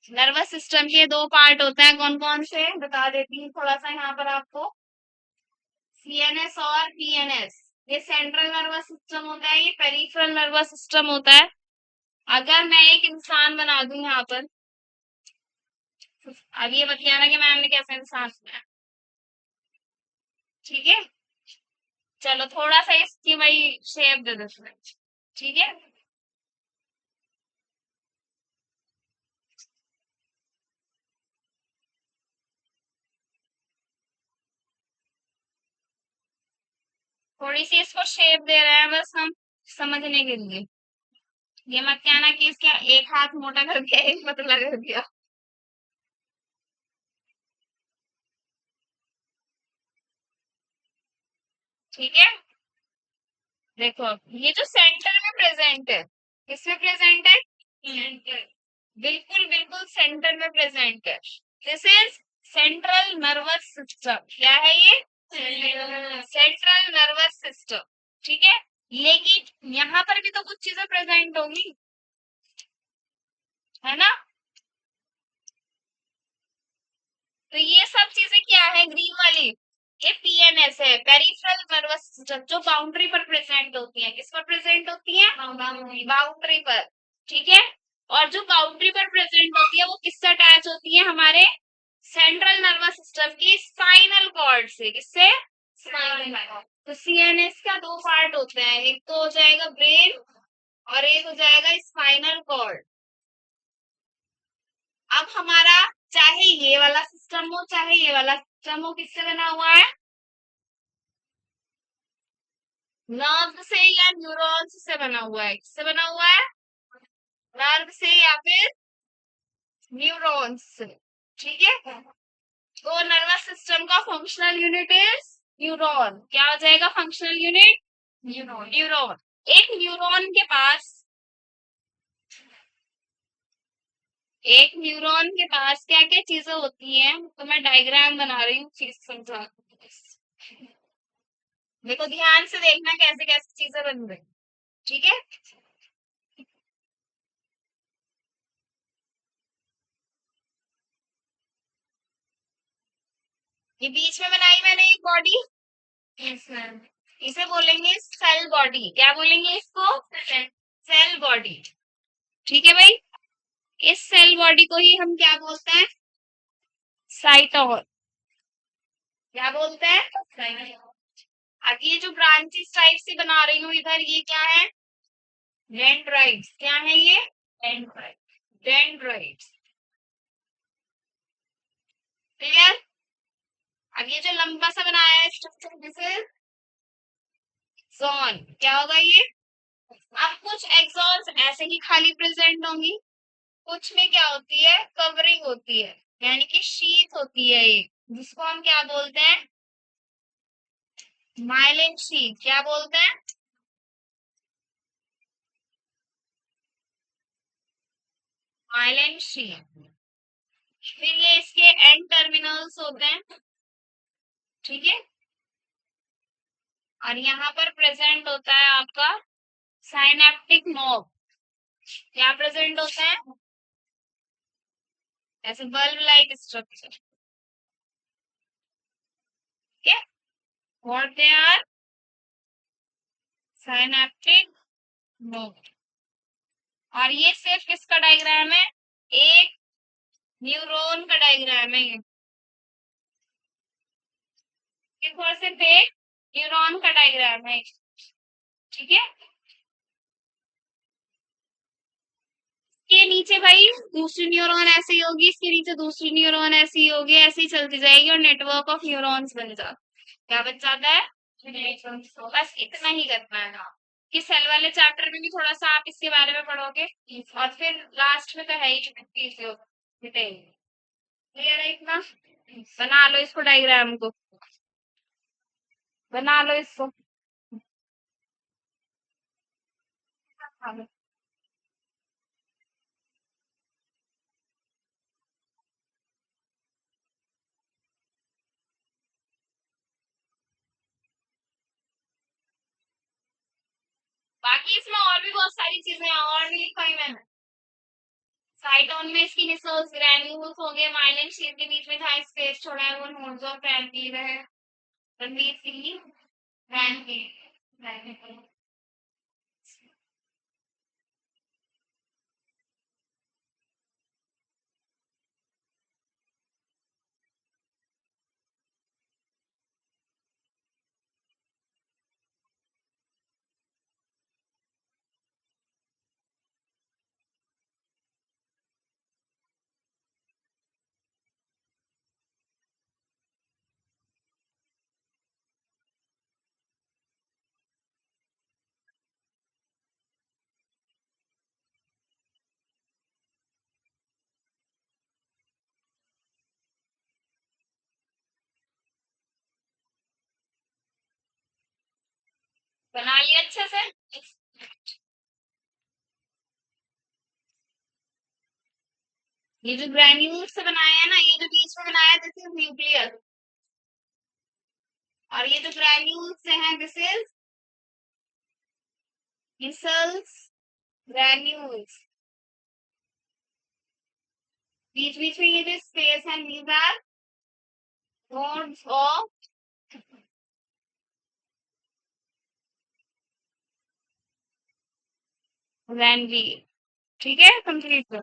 नर्वस सिस्टम के दो पार्ट होते हैं, कौन कौन से बता देती हूँ थोड़ा सा यहाँ पर आपको। सीएनएस और पीएनएस। ये सेंट्रल नर्वस सिस्टम होता है, ये पेरिफेरल नर्वस सिस्टम होता है। अगर मैं एक इंसान बना दूं यहाँ पर, अब ये बताना कि मैंने कैसा इंसान बनाया, ठीक है। चलो थोड़ा सा इसकी वही शेप दे देते हैं, ठीक है। थोड़ी सी इसको शेप दे रहे हैं बस हम समझने के लिए। ये मत कहना कि इसका एक हाथ मोटा कर दिया एक पतला कर दिया। ठीक है, देखो ये जो सेंटर में प्रेजेंट है, किसमें प्रेजेंट है, सेंटर। बिल्कुल बिल्कुल सेंटर में प्रेजेंट है। This is central nervous system. क्या है ये, सेंट्रल नर्वस सिस्टम। ठीक है, लेकिन यहाँ पर भी तो कुछ चीजें प्रेजेंट होंगी, है ना। तो ये सब चीजें क्या है ग्रीन वाली, ये पीएनएस है, पेरिफेरल नर्वस सिस्टम, जो बाउंड्री पर प्रेजेंट होती है। किस पर प्रेजेंट होती है, बाउंड्री पर। ठीक है, और जो बाउंड्री पर प्रेजेंट होती है वो किससे अटैच होती है, हमारे सेंट्रल नर्वस सिस्टम की स्पाइनल कॉर्ड से। किससे, स्पाइनल कॉर्ड। तो सीएनएस का दो पार्ट होते हैं, एक तो हो जाएगा ब्रेन और एक हो जाएगा स्पाइनल कॉर्ड। अब हमारा चाहे ये वाला सिस्टम हो चाहे ये वाला सिस्टम हो, किससे बना हुआ है, नर्व से या न्यूरॉन्स से बना हुआ है। किससे बना हुआ है, नर्व से या फिर न्यूरॉन्स से। ठीक है, तो नर्वस सिस्टम का फंक्शनल यूनिट इज न्यूरॉन। क्या हो जाएगा फंक्शनल यूनिट, न्यूरॉन। न्यूरॉन, एक न्यूरॉन के पास, एक न्यूरॉन के पास क्या क्या चीजें होती हैं, तो मैं डायग्राम बना रही हूँ चीज समझा। देखो ध्यान से देखना कैसे कैसे चीजें बन रही, ठीक है। ये बीच में बनाई मैंने एक बॉडी, यस मैम, इसे बोलेंगे सेल बॉडी। क्या बोलेंगे इसको, सेल बॉडी। ठीक है भाई, इस सेल बॉडी को ही हम क्या बोलते हैं, साइटोन। क्या बोलते हैं, साइटोन। अब ये जो ब्रांचेस टाइप से बना रही हूँ इधर, ये क्या है, डेंड्राइट्स। क्या है ये, डेंड्राइट, डेंड्राइट्स। क्लियर। अब ये जो लंबा सा बनाया है स्ट्रक्चर, दिस इज जोन। क्या होगा ये, अब कुछ एक्सॉन्स ऐसे ही खाली प्रेजेंट होंगी, कुछ में क्या होती है, कवरिंग होती है, यानी कि शीथ होती है एक, जिसको हम क्या बोलते हैं, माइलिन शीथ। क्या बोलते हैं, माइलिन शीथ। फिर ये इसके एंड टर्मिनल्स होते हैं, ठीक है। और यहाँ पर प्रेजेंट होता है आपका साइनेप्टिक नोब। क्या प्रेजेंट होता है, ऐसे बल्ब लाइक स्ट्रक्चर, ठीक है। What they are, synaptic knob. और ये सिर्फ किसका डायग्राम है, एक न्यूरॉन का डायग्राम है ये। एक और सिर्फ एक न्यूरॉन का डायग्राम है, ठीक है। के नीचे भाई दूसरी न्यूरॉन ऐसे ही होगी, इसके नीचे दूसरी न्यूरॉन ऐसी ही होगी, ऐसे ही चलती जाएगी और नेटवर्क ऑफ न्यूरॉन्स बन जाता। क्या बन जाता है, बस इतना ही करना है। हाँ, कि सेल वाले चैप्टर में भी थोड़ा सा आप इसके बारे में पढ़ोगे, और फिर लास्ट में तो है ही डिटेल। क्लियर है इतना, बना लो इसको डायग्राम को, बना लो इसको। बाकी इसमें और भी बहुत सारी चीजें हैं और भी लिखवाई मैंने, साइटोन में इसकी मिसल्स ग्रैन्यूल्स हो गए, माइलिन शीट के बीच में था स्पेस छोड़ा है, वो नोड्स ऑफ रैंकिन है। रणवीर सिंह रैंकिन। बना लिया अच्छे से। ये जो ग्रैन्यूल से बनाया है ना, ये जो बीच में बनाया है, दिस इज न्यूक्लियस। और ये जो ग्रैन्यूल से हैं, दिस इज मिसल्स ग्रैन्यूल्स। बीच बीच में ये जो स्पेस है, these are nodes of Ranvier। ठीक है, कंप्लीट।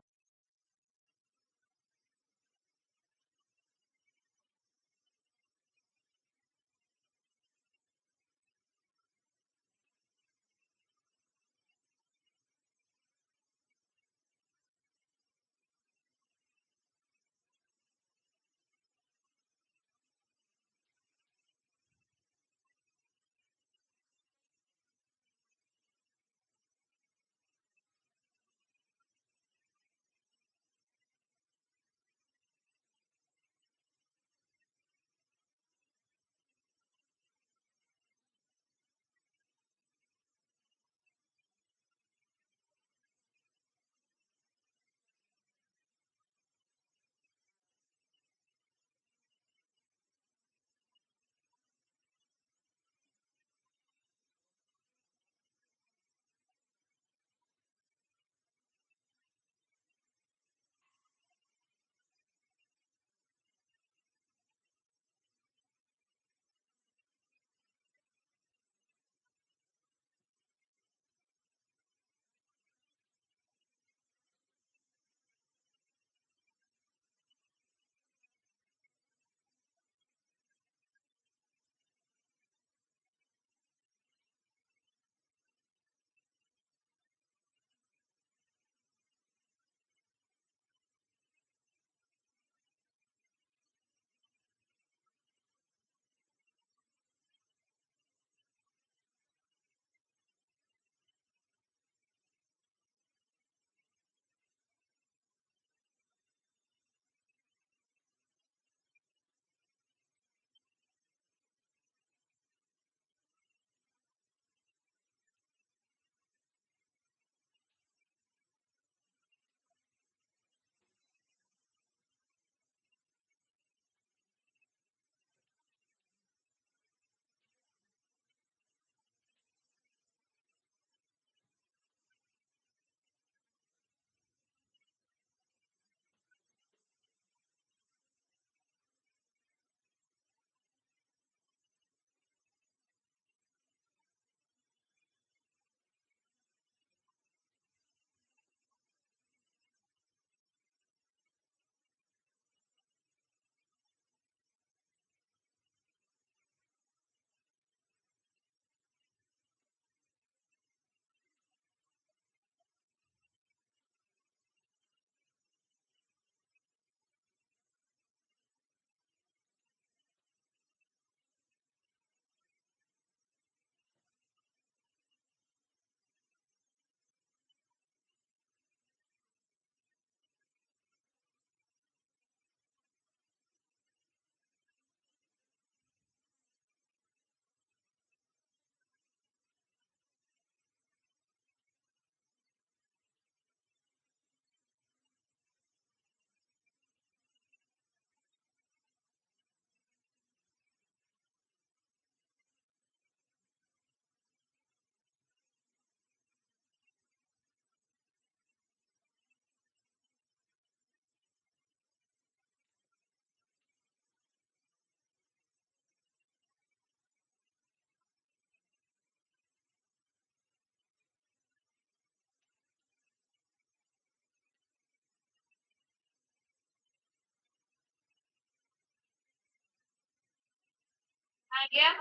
आ गया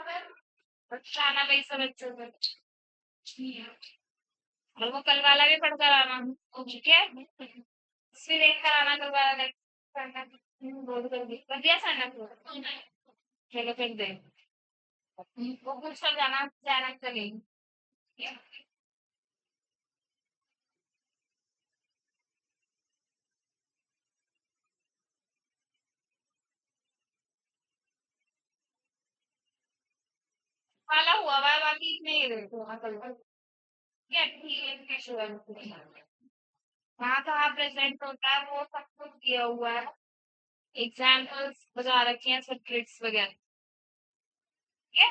बच्चा आना भाई सब अच्छे से। और वो कल वाला भी पढ़ कर आना ठीक है फिर देख कर आना कल वाला बोल कर दिया साना चलो फिर दे वो कुछ कर जाना जाना चलेगी वाला हुआ हुआ है बाकी नहीं देखो कल ये ठीक है शुगर वहाँ कहाँ प्रेजेंट होता है वो सब कुछ किया हुआ है एग्जाम्पल्स बता रखे हैं सब ट्रिक्स वगैरह ठीक है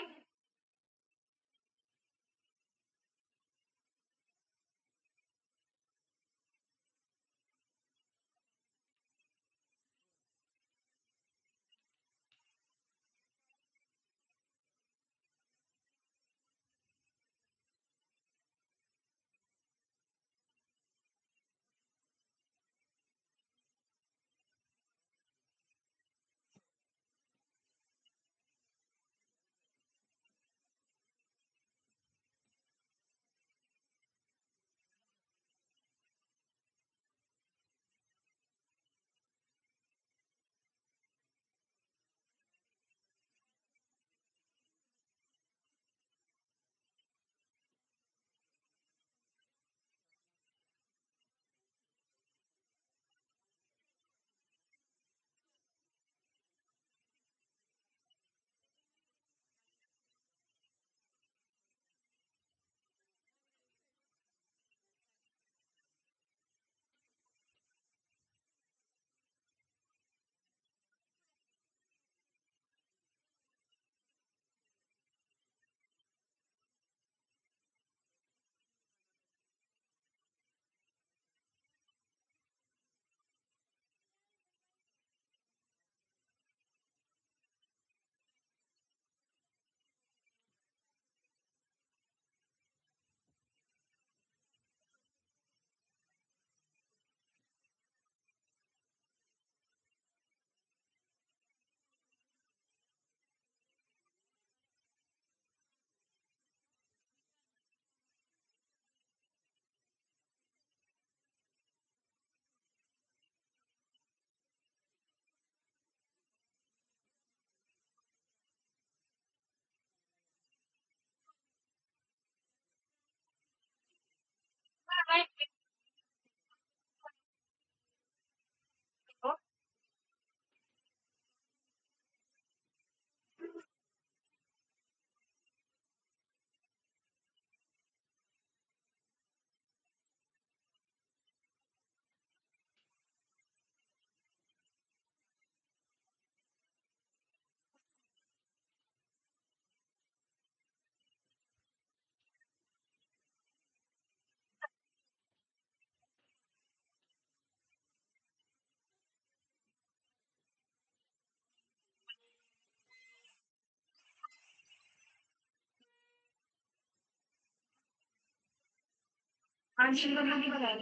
आंशिक को भी बता